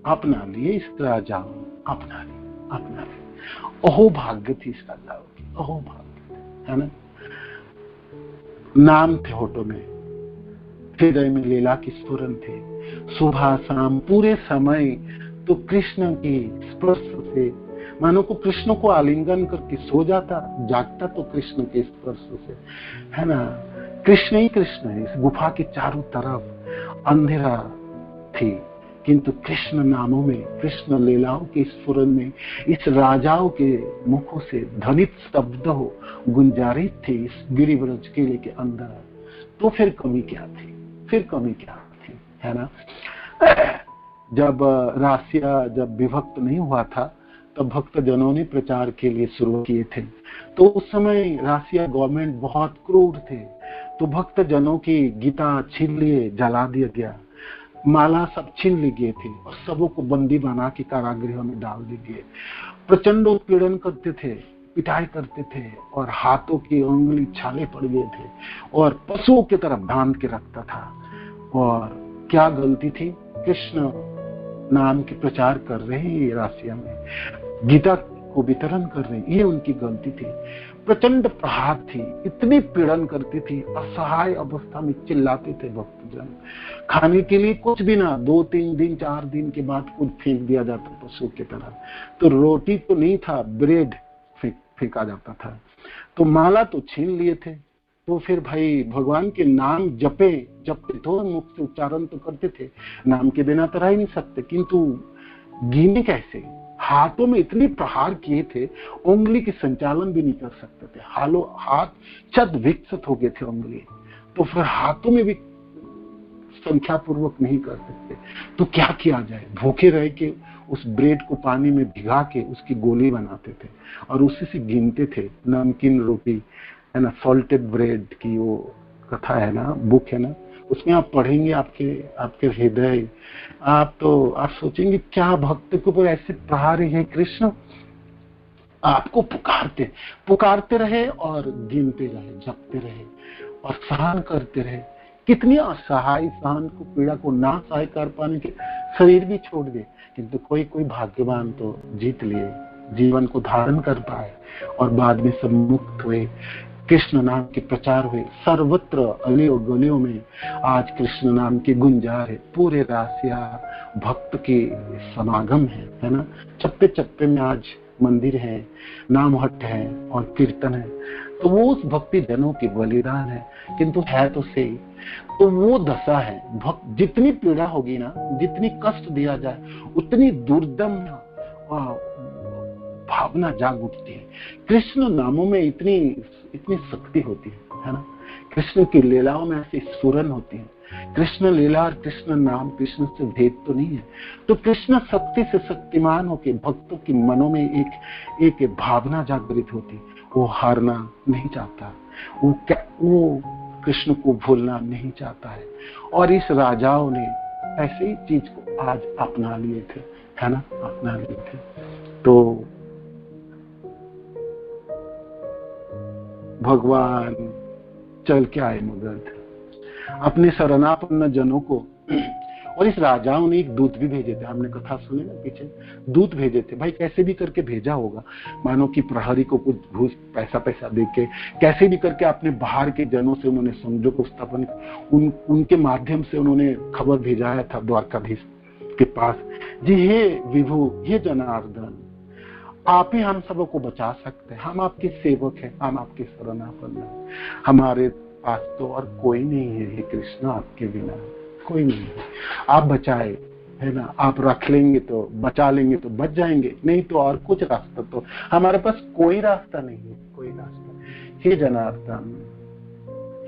अपना लिए इस राजा, अपना लिए, अपना लिए। अहो भाग्य थी इस राजा की, अहो भाग्य, है ना। नाम थे होठों में, हृदय में लीला की स्फुरन थे, सुबह शाम पूरे समय तो कृष्ण की स्पर्श से, मानो को कृष्ण को आलिंगन करके सो जाता, जागता तो कृष्ण के स्पर्श से, है ना। कृष्ण ही कृष्ण है। इस गुफा के चारों तरफ अंधेरा थी, किंतु कृष्ण नामों में, कृष्ण लीलाओं के स्फुरन में, इस राजाओं के मुखों से ध्वनित शब्द हो गुंजारित थे इस गिरिव्रज किले के अंदर। तो फिर कमी क्या थी, फिर कमी क्या थी, है ना। जब रासिया जब विभक्त नहीं हुआ था, तब भक्त जनों ने प्रचार के लिए शुरू किए थे। तो उस समय रासिया गवर्नमेंट बहुत क्रूर थे, तो भक्त जनों की गीता छीन लिए, जला दिया गया, माला सब छीन ली गए थे और सबों को बंदी बना के कारागृह में डाल दिए। प्रचंड उत्पीड़न करते थे, पिटाई करते थे, और हाथों की उंगली छाले पड़ गए थे, और पशुओं की तरफ बांध के रखता था। और क्या गलती थी, कृष्ण नाम के प्रचार कर रहे हैं ये रासिया में, गीता को वितरण कर रहे हैं, ये उनकी गलती थी। प्रचंड प्रहार थी, इतनी पीड़न करती थी, असहाय अवस्था में चिल्लाते थे भक्तजन। खाने के लिए कुछ भी ना, 2-3 दिन 4 दिन के बाद कुछ फेंक दिया जाता पशु की तरह। तो रोटी तो नहीं था, ब्रेड फेंका जाता था। तो माला तो छीन लिए थे। तो फिर भाई भगवान के नाम जपते तो मुख से उच्चारण तो करते थे, नाम के बिना तो रह ही नहीं सकते, किंतु गिने कैसे। हाथों में इतने प्रहार किए थे, उंगली की संचालन भी नहीं कर सकते थे, हाथ छद विकसित हो गए थे उंगली, तो फिर हाथों में भी संख्या पूर्वक नहीं कर सकते। तो क्या किया जाए, भूखे रह के उस ब्रेड को पानी में भिगा के उसकी गोली बनाते थे और उसी से गिनते थे। नमकीन रोटी, है ना, सॉल्टेड ब्रेड की वो कथा है ना, बुक है ना, उसमें आप पढ़ेंगे, आपके हृदय, आप सोचेंगे क्या भक्त के ऊपर ऐसे प्रहार है कृष्ण। आपको पुकारते रहे और गिनते रहे, जपते रहे और सहन करते रहे। कितनी असहाय सहन को, पीड़ा को ना सहाय कर पाने के शरीर भी छोड़ दे, किंतु कोई भाग्यवान तो जीत लिए, जीवन को धारण कर पाए और बाद में सब मुक्त हुए। कृष्ण नाम के प्रचार हुए, सर्वत्र अलियों गलियों में आज कृष्ण नाम की गुंजार है, पूरे रासिया भक्त के समागम है ना। चप्पे चप्पे में आज मंदिर है, नाम हट है और कीर्तन है। तो वो उस भक्ति जनों की बलिदान है, किंतु है तो सही। तो वो दशा है, भक्त जितनी पीड़ा होगी ना, जितनी कष्ट दिया जाए, उतनी दुर्दम भावना जाग उठती है। कृष्ण नामों में इतनी शक्ति होती है ना। कृष्ण की लीलाओं में ऐसी स्फुरन होती है। कृष्ण लीला और कृष्ण नाम, कृष्ण से भेद तो नहीं है। तो कृष्ण शक्ति से शक्तिमान होकर भक्तों के मनों में एक भावना जागृत होती है। वो हारना नहीं चाहता, वो कृष्ण को भूलना नहीं चाहता है। और इस राजाओं ने ऐसे ही चीज को आज अपना लिए थे, है ना, अपना लिए थे। तो भगवान चल के आए मगध अपने शरणापन्न जनों को। और इस राजाओं ने एक दूत भी भेजे थे, हमने कथा सुनी ना पीछे, दूत भेजे थे। भाई कैसे भी करके भेजा होगा, मानो कि प्रहरी को कुछ घूस पैसा देके कैसे भी करके अपने बाहर के जनों से उन्होंने संजोग स्थापन, उनके माध्यम से उन्होंने खबर भेजाया था द्वारकाधीश के पास, जी हे विभु, हे जनार्दन, आप ही हम सबको बचा सकते हैं, हम आपके सेवक हैं, हम आपके शरणापन्न हैं, हमारे पास तो और कोई नहीं है, हे कृष्ण, आपके बिना कोई नहीं है, आप बचाए, है ना। आप रख लेंगे तो बचा लेंगे तो बच जाएंगे, नहीं तो और कुछ रास्ता तो हमारे पास कोई रास्ता नहीं है, कोई रास्ता। हे जनार्दन,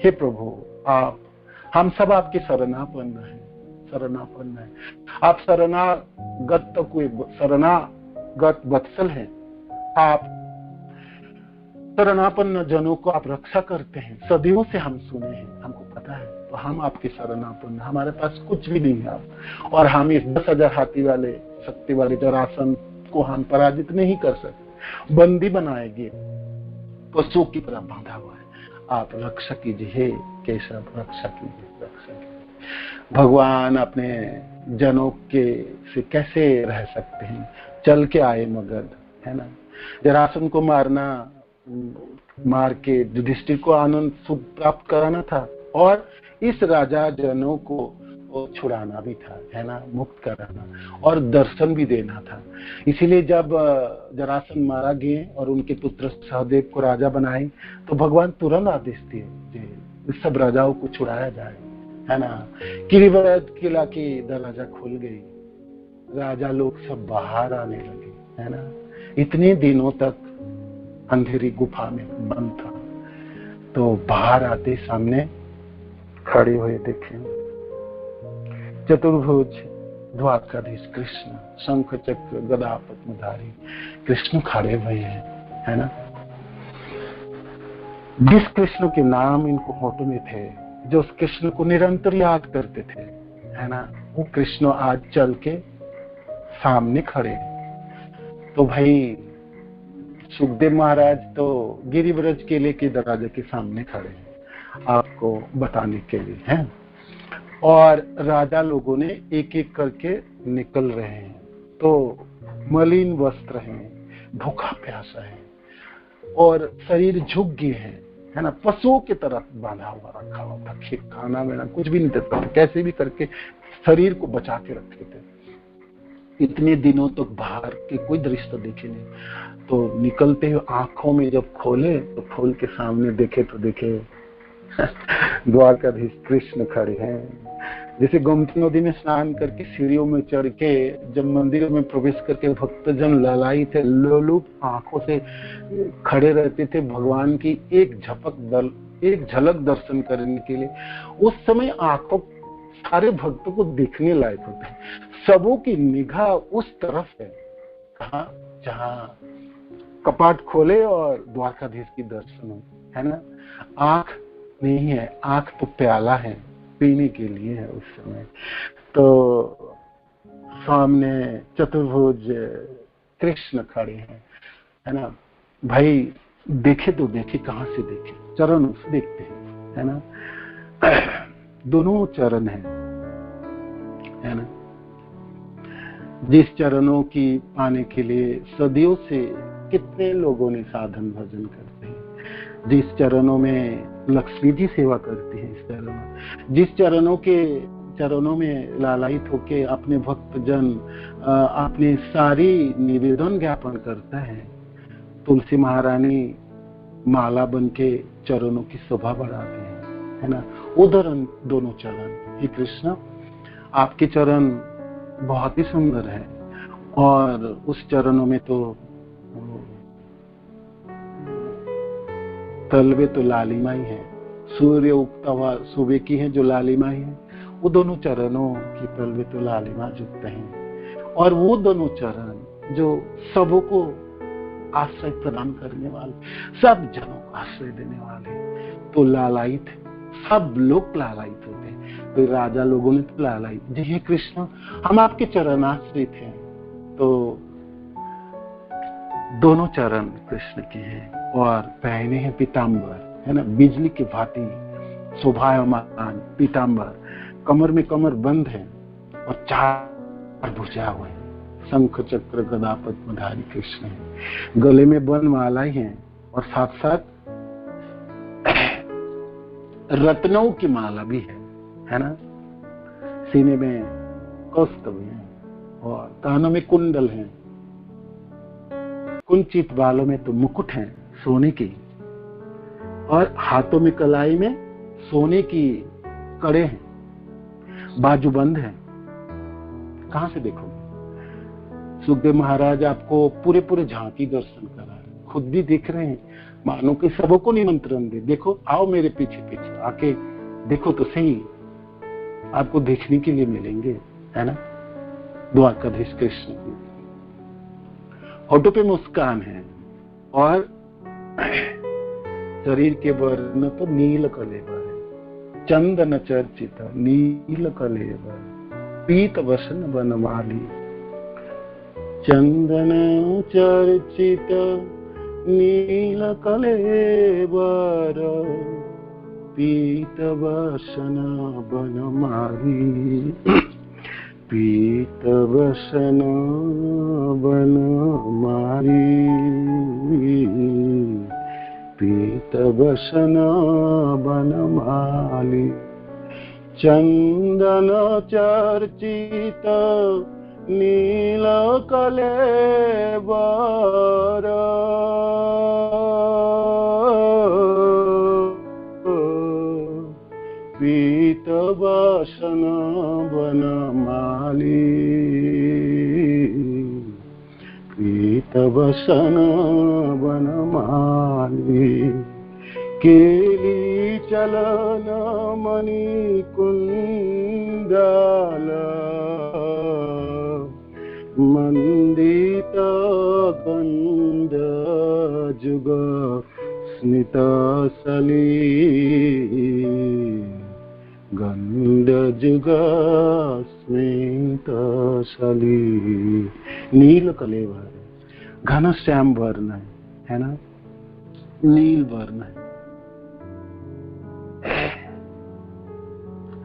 हे प्रभु, आप, हम सब आपके शरणापन्न हैं, शरणापन्न है। आप शरणागत तक हुए, शरणागत वत्सल है। आप शरणापन्न जनों को आप रक्षा करते हैं, सदियों से हम सुने हैं, हमको पता है। तो हम आपके शरणापन्न, हमारे पास कुछ भी नहीं है आप, और हम इस 10,000 हाथी वाले शक्ति वाले जरासंध को हम पराजित नहीं कर सकते, बंदी बनाएंगे, पशुओं की तरह बांधा हुआ है। आप रक्षा कीजिए, हे केशव, रक्षा कीजिए, रक्षा कीजिए। भगवान अपने जनों के से कैसे रह सकते हैं, चल के आए मगध, है ना। जरासंध को मार के युधिष्ठिर को आनंद सुख प्राप्त कराना था, और इस राजा जनों को छुड़ाना भी था, है ना, मुक्त कराना और दर्शन भी देना था। इसीलिए जब जरासंध मारा गए और उनके पुत्र सहदेव को राजा बनाए, तो भगवान तुरंत आदेश दिए सब राजाओं को छुड़ाया जाए, है ना। किरीवरद किला की दरवाजा खुल गई, राजा लोग सब बाहर आने लगे, है ना। इतने दिनों तक अंधेरी गुफा में बंद था, तो बाहर आते सामने खड़े हुए देखे चतुर्भुज द्वारकाधीश कृष्ण, शंख चक्र गदा पद्मधारी कृष्ण खड़े हुए हैं, है ना। जिस कृष्ण के नाम इनको फोटो में थे, जो उस कृष्ण को निरंतर याद करते थे, है ना, वो कृष्ण आज चल के सामने खड़े। तो भाई सुखदेव महाराज तो गिरिव्रज किले के दरवाजे के सामने खड़े हैं आपको बताने के लिए, हैं। और राजा लोगों ने एक एक करके निकल रहे हैं, तो मलिन वस्त्र हैं, भूखा प्यासा है और शरीर झुक गए हैं, है ना, पशुओं की तरह बांधा हुआ रखा हुआ था, खाना में कुछ भी नहीं देता था, कैसे भी करके शरीर को बचा के रखे थे। इतने दिनों तक बाहर के कोई दृश्य देखे नहीं, तो निकलते हुए आंखों में जब खोले तो खोल के सामने देखे तो देखे द्वारकाधीश कृष्ण खड़े हैं। जैसे गोमती नदी में स्नान करके सीढ़ियों में चढ़ के जब मंदिर में प्रवेश करके भक्तजन ललाई थे, लोलुप आंखों से खड़े रहते थे भगवान की एक झलक दर्शन करने के लिए। उस समय आंखों सारे भक्तों को देखने लायक होते हैं, सबों की निगाह उस तरफ है, कहाँ, जहाँ कपाट खोले और द्वारकाधीश की दर्शन हो, है ना। आंख नहीं है, आंख तो प्याला है, पीने के लिए है उस समय। तो सामने चतुर्भुज कृष्ण खड़े हैं, है ना। भाई देखे तो देखे, कहाँ से देखे, चरण से देखते हैं, है ना। दोनों चरण है ना, जिस चरणों की पाने के लिए सदियों से कितने लोगों ने साधन भजन करते हैं, जिस चरणों में लक्ष्मी जी सेवा करती है, इस चरणों, जिस चरणों में लालायित होके अपने भक्तजन अपनी सारी निवेदन ज्ञापन करता है, तुलसी महारानी माला बन के चरणों की शोभा बढ़ाते हैं, है ना। उधर दोनों चरण, हे कृष्ण आपके चरण बहुत ही सुंदर है, और उस चरणों में तो तलवे तो लालिमा ही है, सूर्य उगता हुआ सुबह की है जो लालिमा ही है, वो दोनों चरणों की तलवे तो लालिमा जुटते हैं। और वो दोनों चरण जो सबको आश्रय प्रदान करने वाले, सब जनों को आश्रय देने वाले, तो लालायित, सब लोग लालायित होते हैं। तो राजा लोगों ने तो लालायित, जी हे कृष्ण हम आपके चरण आश्रित हैं। तो दोनों चरण कृष्ण के हैं, और पहने हैं पीताम्बर, है ना, बिजली की भांति शोभायमान पीताम्बर, कमर में कमर बंद है, और 4 भुजा हुए हैं, शंख चक्र गदा पद्मधारी कृष्ण है, गले में बनमालाएं हैं, और साथ साथ रत्नों की माला भी है ना, सीने में कौस्तभ है, और कानों में कुंडल है, कुंचित बालों में तो मुकुट है सोने की, और हाथों में कलाई में सोने की कड़े हैं, बाजूबंद है। कहां से देखोगे? सुखदेव महाराज आपको पूरे झांकी दर्शन करा रहे, खुद भी देख रहे हैं, मानो कि सबको निमंत्रण दे, देखो आओ मेरे पीछे पीछे आके देखो तो सही, आपको देखने के लिए मिलेंगे, है ना। द्वारकाधीश कृष्ण की होठों पे मुस्कान है, और शरीर के वर्ण तो नील कलेवर है, चंदन चर्चित नील कलेवर, पीत वसन बनमाली, चंदन चर्चित नील कलेवर, पीत वसन बनमाली, पीत वसन बनमाली, पीत वसन बनमाली, चंदन चर्चित नील कलेवर, पीत वसन बनमाली, पीत वसन बनमाली, केली चलन मणि कुंडल, मंडित गंध जुग स्मित सली, गंध जुग स्मित सली, नील कलेवर, घन श्याम वर्ण है ना, नील वर्ण है।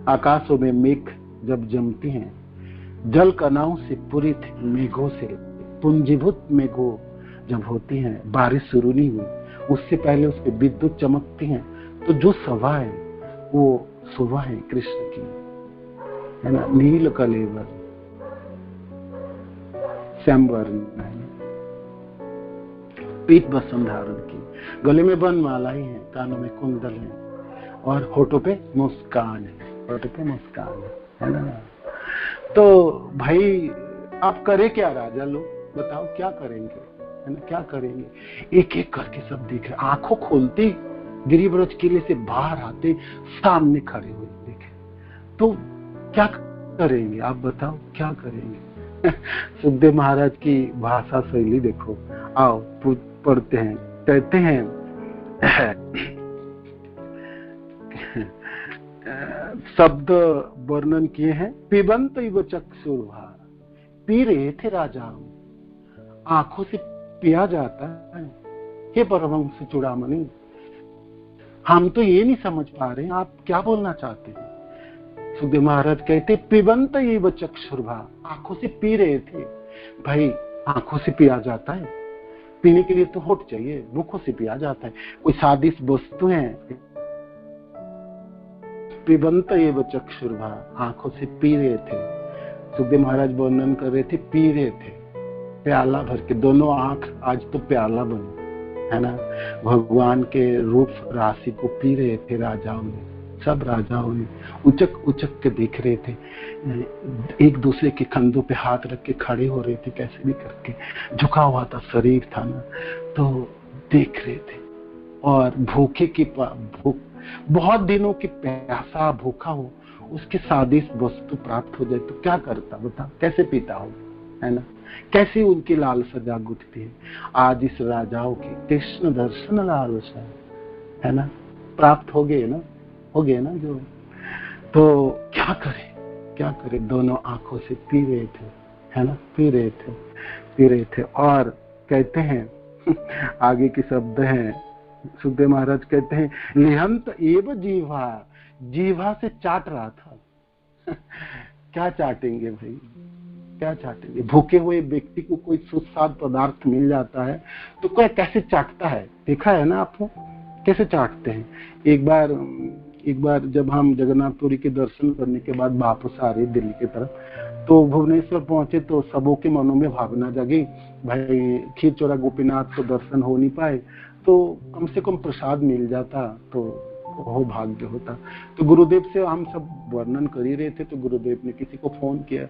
आकाशों में मेघ जब जमती हैं, जल कणाओं से पूरित मेघों से पुंजीभूत मेघों जब होती हैं, बारिश शुरू नहीं हुई उससे पहले उस पे विद्युत चमकती हैं, तो जो शोभा है वो शोभा है कृष्ण की, है ना। नील कलेवर, श्याम वर्ण है, पीत वसन धारण की, गले में बनमालाएं हैं, कानों में कुंडल है, और होठों पे मुस्कान है, होठों पे मुस्कान है ना। तो भाई आप करे क्या राजा लोग, बताओ क्या करेंगे, है ना, क्या करेंगे? एक एक करके सब देख रहे, आंखों खोलते गिरिव्रज किले से बाहर आते सामने खड़े हुए देखे, तो क्या करेंगे आप बताओ, क्या करेंगे? सुखदेव महाराज की भाषा शैली देखो, आओ पढ़ते हैं, कहते हैं शब्द वर्णन किए हैं, पिबंत इव चक्षुर्भा, पी रहे थे राजा, आंखों से पिया जाता है। हे परमहंस चूड़ामणि, हम तो ये नहीं समझ पा रहे हैं आप क्या बोलना चाहते हैं। सुखदेव महाराज कहते पिबंत इव चक्षुर्भा, आंखों से पी रहे थे। भाई आंखों से पिया जाता है, पीने के लिए तो होठ चाहिए, भूखों से पिया जाता है। कोई स्वादिष्ट वस्तु है, पिबंत एव चक्षुर्भा, आंखों से पी रहे थे। सुखदेव महाराज वर्णन कर रहे थे, पी रहे थे प्याला भर के, दोनों आंख आज तो प्याला बनी है ना। भगवान के रूप राशि को पी रहे थे राजाओं ने, सब राजाओं ने उचक उचक के देख रहे थे, एक दूसरे के कंधों पे हाथ रख के खड़े हो रहे थे, कैसे भी करके, झुका हुआ था शरीर था ना, तो देख रहे थे। और भूखे की भूख, बहुत दिनों की प्यासा भूखा हो, उसके स्वादिष्ट वस्तु प्राप्त हो जाए तो क्या करता बता, कैसे पीता हो, है ना। कैसी उनकी लालसा जाग उठती है। आज इस राजाओं की कृष्ण दर्शन लालसा है ना, प्राप्त हो गए ना जो, तो क्या करे, दोनों आंखों से पी रहे थे, है ना, पी रहे थे। और कहते हैं आगे के शब्द हैं, सुखदेव महाराज कहते हैं, लिहंत एव जीवा से चाट रहा था। क्या चाटेंगे भाई, क्या चाटेंगे। भूखे हुए व्यक्ति को कोई सुस्वाद पदार्थ मिल जाता है तो कोई कैसे चाटता है, देखा है ना आपने, कैसे चाटते हैं। एक बार जब हम जगन्नाथपुरी के दर्शन करने के बाद वापस आ रहे दिल्ली की तरफ, तो भुवनेश्वर पहुंचे तो सबों के मनों में भावना जगी, भाई खीर चोरा गोपीनाथ को दर्शन हो नहीं पाए तो कम से कम प्रसाद मिल जाता तो हो भाग्य होता। तो गुरुदेव से हम सब वर्णन कर ही रहे थे, तो गुरुदेव ने किसी को फोन किया,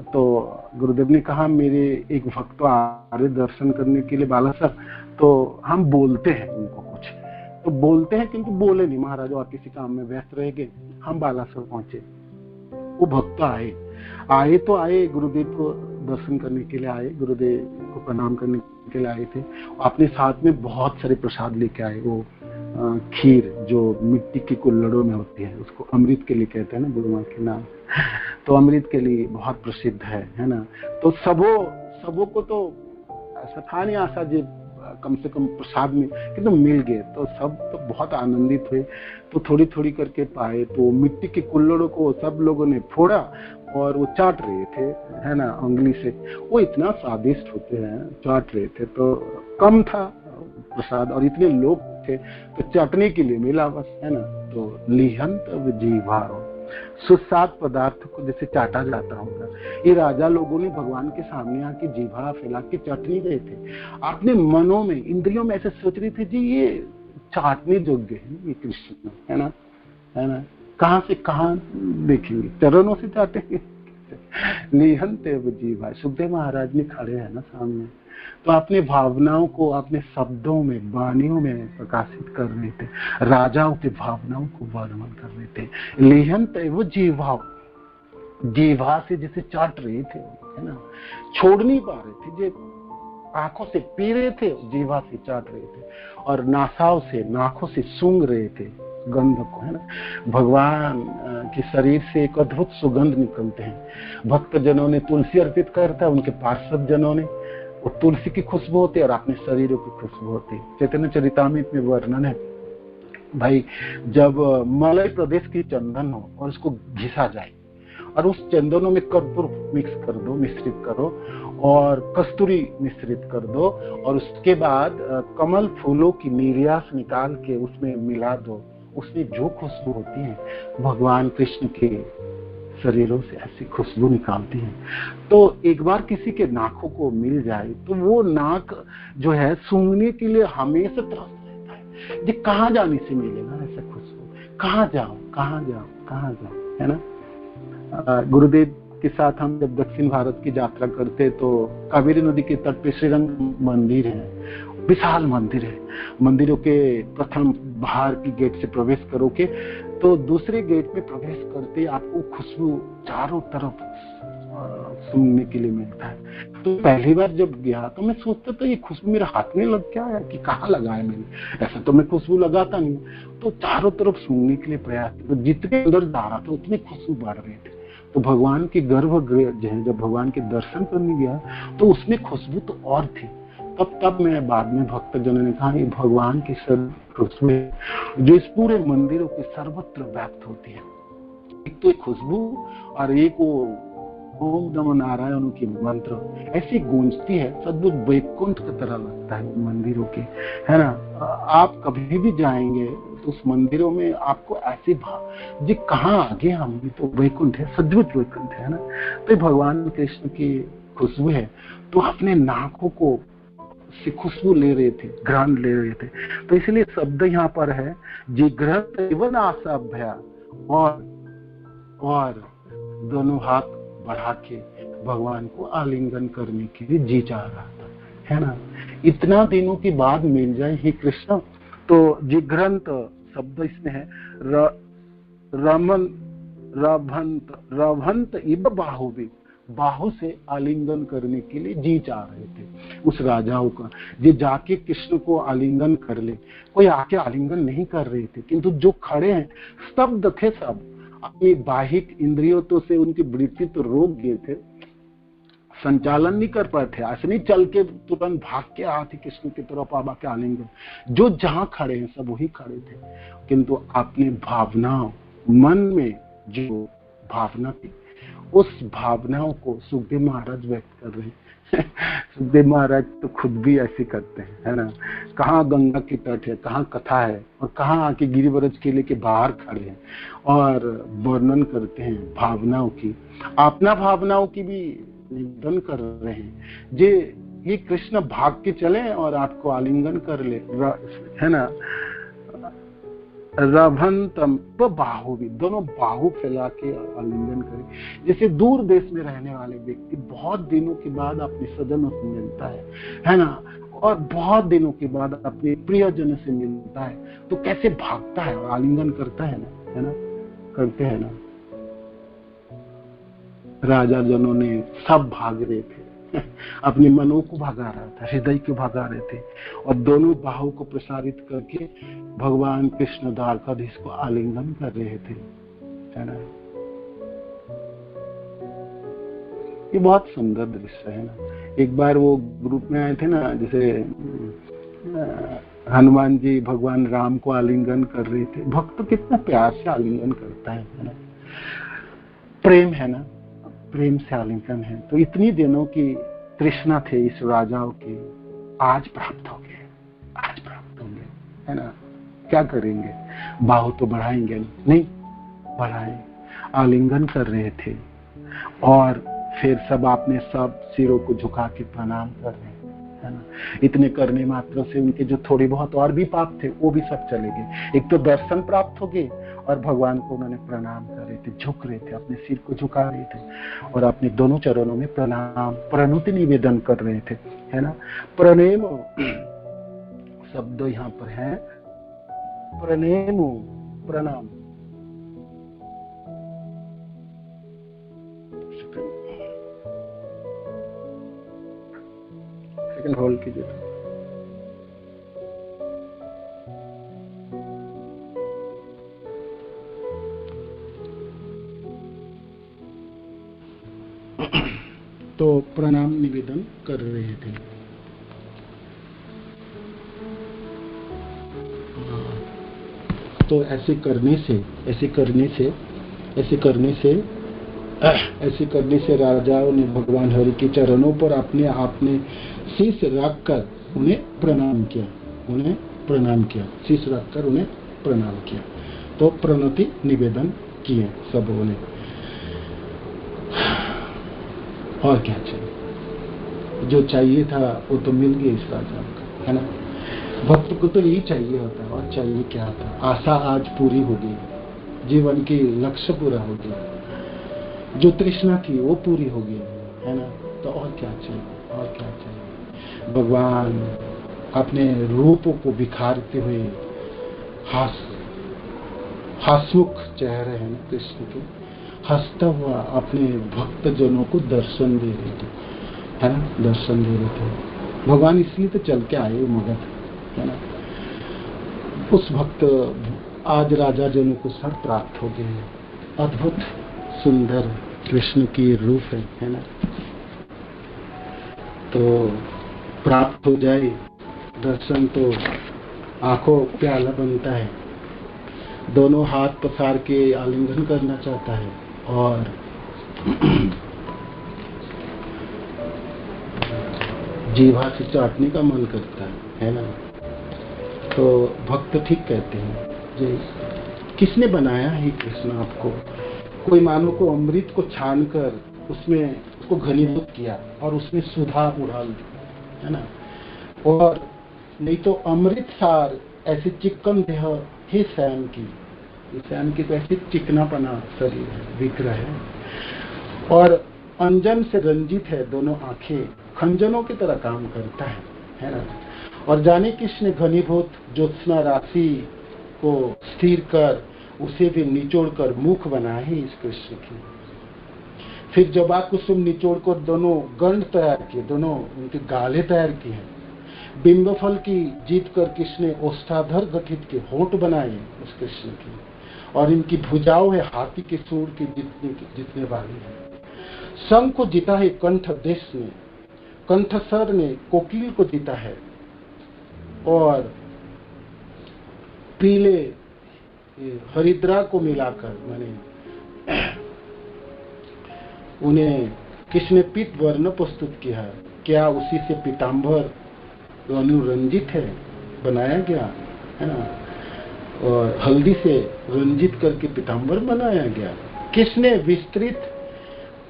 तो गुरुदेव ने कहा मेरे एक भक्त आ रहे दर्शन करने के लिए बालासर, तो हम बोलते हैं उनको कुछ, तो बोलते हैं किंतु बोले नहीं महाराज, और किसी काम में व्यस्त रह गए। हम बालासर पहुंचे, वो भक्त आए तो आए, गुरुदेव को दर्शन करने के लिए आए, गुरुदेव को प्रणाम करने के लिए आए थे। अपने साथ में बहुत सारे प्रसाद लेके आए, वो खीर जो मिट्टी के कुल्हड़ों में होती है, उसको अमृत के लिए कहते हैं ना गुरु माँ के नाम, तो अमृत के लिए बहुत प्रसिद्ध है ना। तो सबों को तो ऐसा था नहीं आशा जी कम से कम प्रसाद में किंतु मिल गए, तो सब तो बहुत आनंदित हुए। तो थोड़ी थोड़ी करके पाए, तो मिट्टी के कुल्हड़ों को सब लोगों ने फोड़ा और वो चाट रहे थे, है ना, उंगली से। वो इतना स्वादिष्ट होते हैं, चाट रहे थे। तो कम था प्रसाद और इतने लोग थे तो चटने के लिए मिला बस, है ना। तो लिहंत जीवारो, सुस्वाद पदार्थ को जैसे चाटा जाता होगा, ये राजा लोगों ने भगवान के सामने आके जीभा फैला के चटनी रहे थे। अपने मनों में, इंद्रियों में ऐसे सोच रहे थे जी ये चाटने योग्य है ये कृष्ण, है ना। कहां से कहां देखेंगे, चरणों से चाटेंगे। लिहंत जीवा, सुखदेव महाराज ने खड़े हैं ना सामने, तो अपने भावनाओं को अपने शब्दों में, वाणियों में प्रकाशित कर रहे थे, राजाओं की भावनाओं को वर्णन कर रहे थे। लिहंत वो जीवा से जिसे चाट रहे थे, है ना, छोड़ नहीं पा रहे थे, जो आंखों से पी रहे थे, जीवा से चाट रहे थे, और नासाओं से, नाकों से सूंघ रहे थे गंध को, है ना। भगवान के शरीर से एक अद्भुत सुगंध निकलते हैं। भक्त जनों ने तुलसी अर्पित करता है, उनके पार्षद जनों ने वो तुलसी की खुशबू होती है और अपने शरीरों की खुशबू होती है। चैतन्य चरितामृत में वर्णन है भाई, जब मलय प्रदेश की चंदन हो और उसको घिसा जाए और उस चंदनों में कर्पूर मिक्स कर दो, मिश्रित करो, और कस्तूरी मिश्रित कर दो, और उसके बाद कमल फूलों की निर्यास निकाल के उसमें मिला दो, उसमें जो खुशबू होती है भगवान कृष्ण के शरीरों से ऐसी खुशबू निकालती है। तो एक बार किसी के नाकों को मिल जाए तो वो नाक जो है सूंघने के लिए हमेशा त्रस्त रहता है, ये कहाँ जाने से मिलेगा ऐसा खुशबू, कहाँ जाओ, है ना। गुरुदेव के साथ हम जब दक्षिण भारत की यात्रा करते तो कावेरी नदी के तट पे श्रीरंग मंदिर है, विशाल मंदिर है। मंदिरों के प्रथम बाहर की गेट से प्रवेश करोगे तो दूसरे गेट में प्रवेश करते आपको खुशबू चारों तरफ सुनने के लिए मिलता है। तो पहली बार जब गया तो मैं सोचता था ये खुशबू मेरे हाथ में लग गया है कि कहाँ लगा है मैंने, ऐसा तो मैं खुशबू लगाता नहीं। तो चारों तरफ सुनने के लिए प्रयास, तो जितने अंदर जा रहा था उतने खुशबू बढ़ रहे थे। तो भगवान के गर्भगृह जो है, जब भगवान के दर्शन करने गया तो उसमें खुशबू तो और थी। तब मैं बाद में भक्त जनों ने कहा ये भगवान की खुशबू है जो इस पूरे मंदिरों के सर्वत्र व्याप्त होती है। एक तो एक खुशबू और एक वो ओम नमो नारायण की मंत्र ऐसी गूंजती है, सद्गुरु वैकुंठ की तरह लगता है मंदिरों के, है ना। आप कभी भी जाएंगे तो उस मंदिरों में आपको ऐसे भाव जी कहाँ आगे, हम तो वैकुंठ है, सद्गुरु वैकुंठ है ना। तो भगवान कृष्ण की खुशबू है, तो अपने नाकों को से खुशबू ले रहे थे, घ्राण ले रहे थे। तो इसलिए शब्द यहाँ पर है जिघ्रत एवं आसाभ्या, और दोनों हाथ बढ़ा के भगवान को आलिंगन करने के लिए जी चाह रहा था, है ना। इतना दिनों के बाद मिल जाए ही कृष्ण। तो जिघ्रंत शब्द इसमें है, रभंत इब बाहु भी, बाहु से आलिंगन करने के लिए जी चाह रहे थे उस राजाओं का, जो जाके कृष्ण को आलिंगन कर ले। कोई आके आलिंगन नहीं कर रहे थे, किंतु जो खड़े हैं स्तब्ध थे सब, अपनी बाहिक इंद्रियों तो से उनकी वृत्ति तो रोक गए थे, संचालन नहीं कर पाए थे, ऐसे नहीं चल के तुरंत भाग के आते कृष्ण की तरफ आबा के आलिंगन। जो जहाँ खड़े हैं सब वही खड़े थे, किंतु अपनी भावनाओं, मन में जो भावना थी उस भावनाओं को सुखदेव महाराज व्यक्त कर रहे हैं। सुखदेव महाराज तो खुद भी ऐसे करते हैं, है ना। कहाँ गंगा की तट है, कहाँ कथा है, और कहाँ आके गिरिव्रज किले के बाहर खड़े हैं और वर्णन करते हैं भावनाओं की, अपना भावनाओं की भी निवेदन कर रहे हैं। ये कृष्ण भाग के चले और आपको आलिंगन कर ले, है ना। रभंतम बाहु भी, दोनों बाहु फैला के आलिंगन करे। जैसे दूर देश में रहने वाले व्यक्ति बहुत दिनों के बाद अपने स्वजनों से मिलता है ना, और बहुत दिनों के बाद अपने प्रियजनों से मिलता है, तो कैसे भागता है और आलिंगन करता है ना, करते हैं ना। राजा जनों ने सब भाग रहे थे, अपने मनों को भगा रहा था, हृदय को भगा रहे थे, और दोनों बाहों को प्रसारित करके भगवान कृष्ण द्वारकाधीश को आलिंगन कर रहे थे, है ना। ये बहुत सुंदर दृश्य है ना। एक बार वो ग्रुप में आए थे ना, जैसे हनुमान जी भगवान राम को आलिंगन कर रहे थे। भक्त कितना प्यार से आलिंगन करता है ना, प्रेम है ना, प्रेम से आलिंगन है। तो इतनी दिनों की तृष्णा थे इस राजाओं की, आज प्राप्त हो गए, आज प्राप्त हो गए, है ना। क्या करेंगे, बाहु तो बढ़ाएंगे नहीं, बढ़ाए, आलिंगन कर रहे थे, और फिर सब आपने सब सिरों को झुका के प्रणाम कर रहे हैं, है ना। इतने करने मात्र से उनके जो थोड़ी बहुत और भी पाप थे वो भी सब चले गए। एक तो दर्शन प्राप्त हो गए, और भगवान को उन्होंने प्रणाम कर रहे थे, झुक रहे थे, अपने सिर को झुका रहे थे, और अपने दोनों चरणों में प्रणाम प्रणुति निवेदन कर रहे थे, है ना। प्रणेम शब्द यहाँ पर है, प्रणेम, प्रणाम। सेकंड होल्ड कीजिए। तो प्रणाम निवेदन कर रहे थे। तो ऐसे करने से राजाओं ने भगवान हरि के चरणों पर अपने आप में शीश रखकर उन्हें प्रणाम किया, शीश रखकर उन्हें प्रणाम किया। तो प्रणति निवेदन किए सबों ने। और क्या चाहिए, जो चाहिए था वो तो मिल गया इस राजा को, है ना। भक्त को तो यही चाहिए होता है, और चाहिए क्या था, आशा आज पूरी हो गई, जीवन की लक्ष्य पूरा हो गया, जो तृष्णा थी वो पूरी हो गई, है ना। तो और क्या चाहिए, और क्या चाहिए। भगवान अपने रूपों को बिखारते हुए हंसमुख चेहरे हैं ना कृष्ण के, हंसता हुआ अपने भक्त जनों को दर्शन दे रहे थे, है ना, दर्शन दे रहे थे। भगवान इसलिए तो चल के आए मगध, है ना। उस भक्त आज राजा जनों को सब प्राप्त हो गए। अद्भुत सुंदर कृष्ण की रूप है ना। तो प्राप्त हो जाए दर्शन तो आंखों प्याला बनता है, दोनों हाथ पसार के आलिंगन करना चाहता है, और जीवा से चाटने का मन करता है ना। तो भक्त ठीक कहते हैं, जो किसने बनाया है कृष्ण आपको? कोई मानो को अमृत को छानकर उसमें उसको घनीभूत किया और उसमें सुधा उड़ाल दी, है ना। और नहीं तो अमृत सार ऐसी चिकन देह है श्याम की, श्याम की तो ऐसी चिकनापना शरीर है, विग्रह है, और अंजन से रंजित है, दोनों आंखें खंजनों की तरह काम करता है ना। और जाने किसने घनीभूत ज्योत्स्ना राशि को स्थिर कर उसे भी निचोड़ कर मुख बनाया है इस कृष्ण की। फिर जबा कुसुम निचोड़ कर दोनों गंध तैयार किए, दोनों उनके गाले तैयार किए हैं। बिंबफल की जीत कर किसने ओष्ठाधर गठित के होंठ बनाए उस कृष्ण की, और इनकी भुजाओं है हाथी के सूंड की जितने वाली है। संग को जीता है कंठ देश ने, कंठसर ने कोकिल को जीता है, और पीले हरिद्रा को मिलाकर माने उन्हें किसने पीत वर्ण प्रस्तुत किया है। क्या उसी से पीतांबर अनुरंजित है, बनाया गया है ना, और हल्दी से रंजित करके पीतांबर बनाया गया। किसने विस्तृत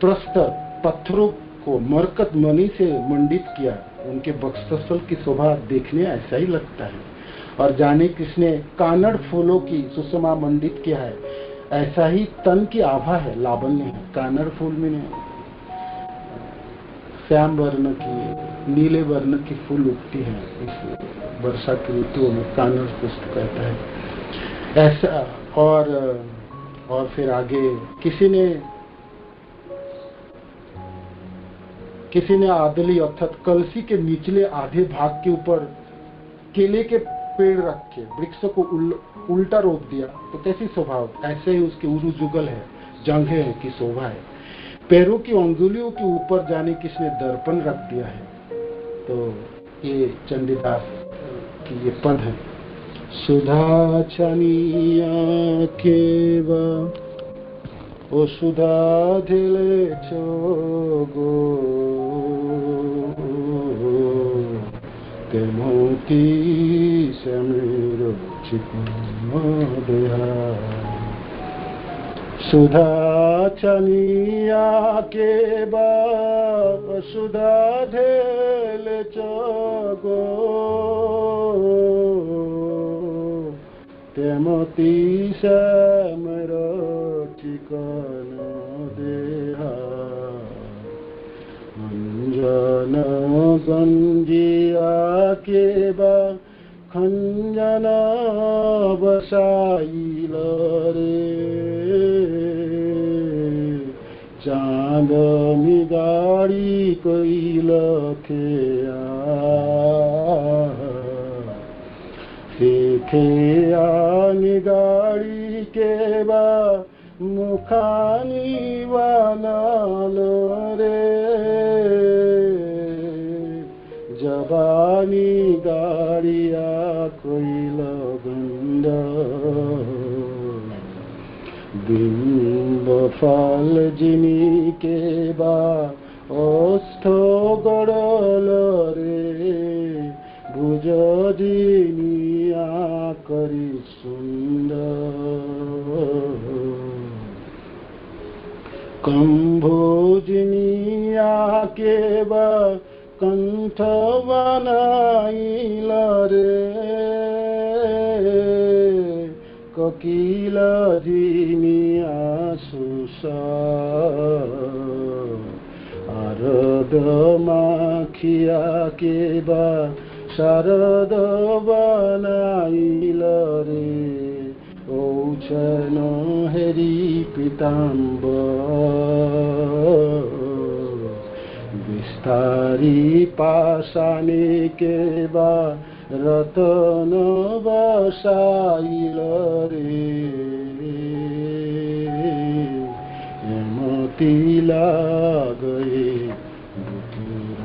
प्रस्तर पत्थरों को मरकत मणि से मंडित किया, उनके वक्षस्थल की शोभा देखने ऐसा ही लगता है। और जाने किसने कानड़ फूलों की सुषमा मंडित किया है, ऐसा ही तन की आभा है, लावण्य है। कानड़ फूल में श्याम वर्ण की, नीले वर्ण की फूल उगती है इस वर्षा की ऋतु में, कानड़ पुष्प कहता है ऐसा। और फिर आगे किसी ने आदली अर्थात कलसी के निचले आधे भाग के ऊपर केले के पेड़ रख के वृक्ष को उल्टा रोप दिया, तो कैसी शोभा, ऐसे ही उसके उरु जुगल है, जंघे है की शोभा है। पैरों की अंगुलियों के ऊपर जाने किसने दर्पण रख दिया है। तो ये चंडीदास की ये पद है। सुधा छनिया केवा ओ सुधा धिले चोगो ते मोती समीरो चिको देहा। सुधा छनिया केवा ओ सुधा धिले चोगो ते मोती समीरो चिकन देहा। अंजन गंजिया केवा खंजन बसाइल रे चांद मिगाड़ी कोइल खेया खेया निगाड़ी केवा मुखानी वानाल रे जबानी गाड़िया कोइल गंड बिंब फल जिनी केवा ओष्ठो गड़ल रे भुज जिनिया करी सुंदर कंभोजनिया केवा कंठ बनाइल रे कोकिल जिनिया सुसा आरद माखिया केवा शारद बनाइल रे औछन हेरी पीताम्बर विस्तारी पाषाणे केवा रतन बसाइल रे हेमती लागए बुतिर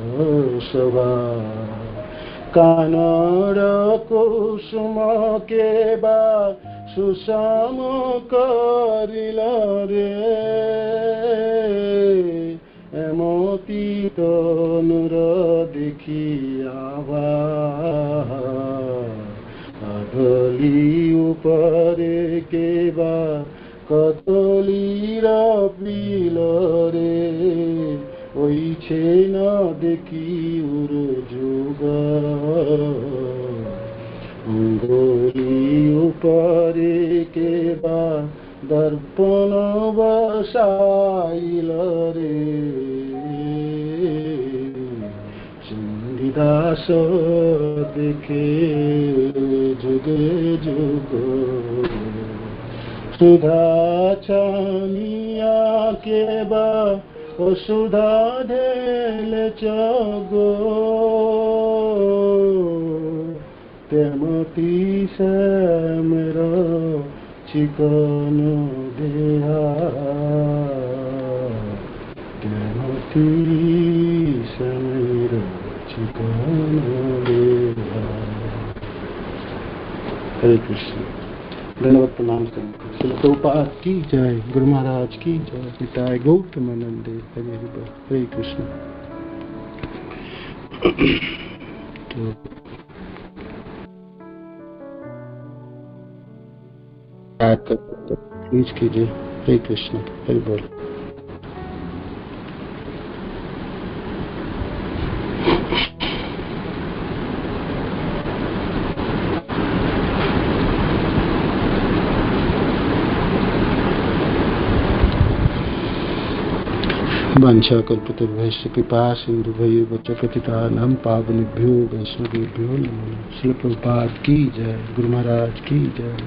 सभा कानड़ कुसुम केवा सुषम करिल रे एमती तनुर देखी गली ऊपरे के बा कतलीर पिल रे ओइछे न देखी उर जुग गली ऊपरे के बा दर्पण बसाइल रे चंडीदास देखे जुगे जुग सुधा छानिया के बा ओ सुधा ढेल चगो तेमती श्यामर चिकन देहा तेमती श्यामर चिकन देहा। हरे कृष्ण। धन्यवाद। प्रणाम श्री प्रभुपाद की जय, गुरु महाराज की जय, पिताय गौतमानंद हरे हरि बोल। हरे कृष्ण। तो प्लीज कीजिए। हरे कृष्ण। हरि बोल। वांछा कल्पतरुभ्यश्च कृपा सिन्धुभ्यो च पतितानां पावनेभ्यो वैष्णवेभ्यो नमो नमः। श्री प्रभुपाद की जय, गुरु महाराज की जय।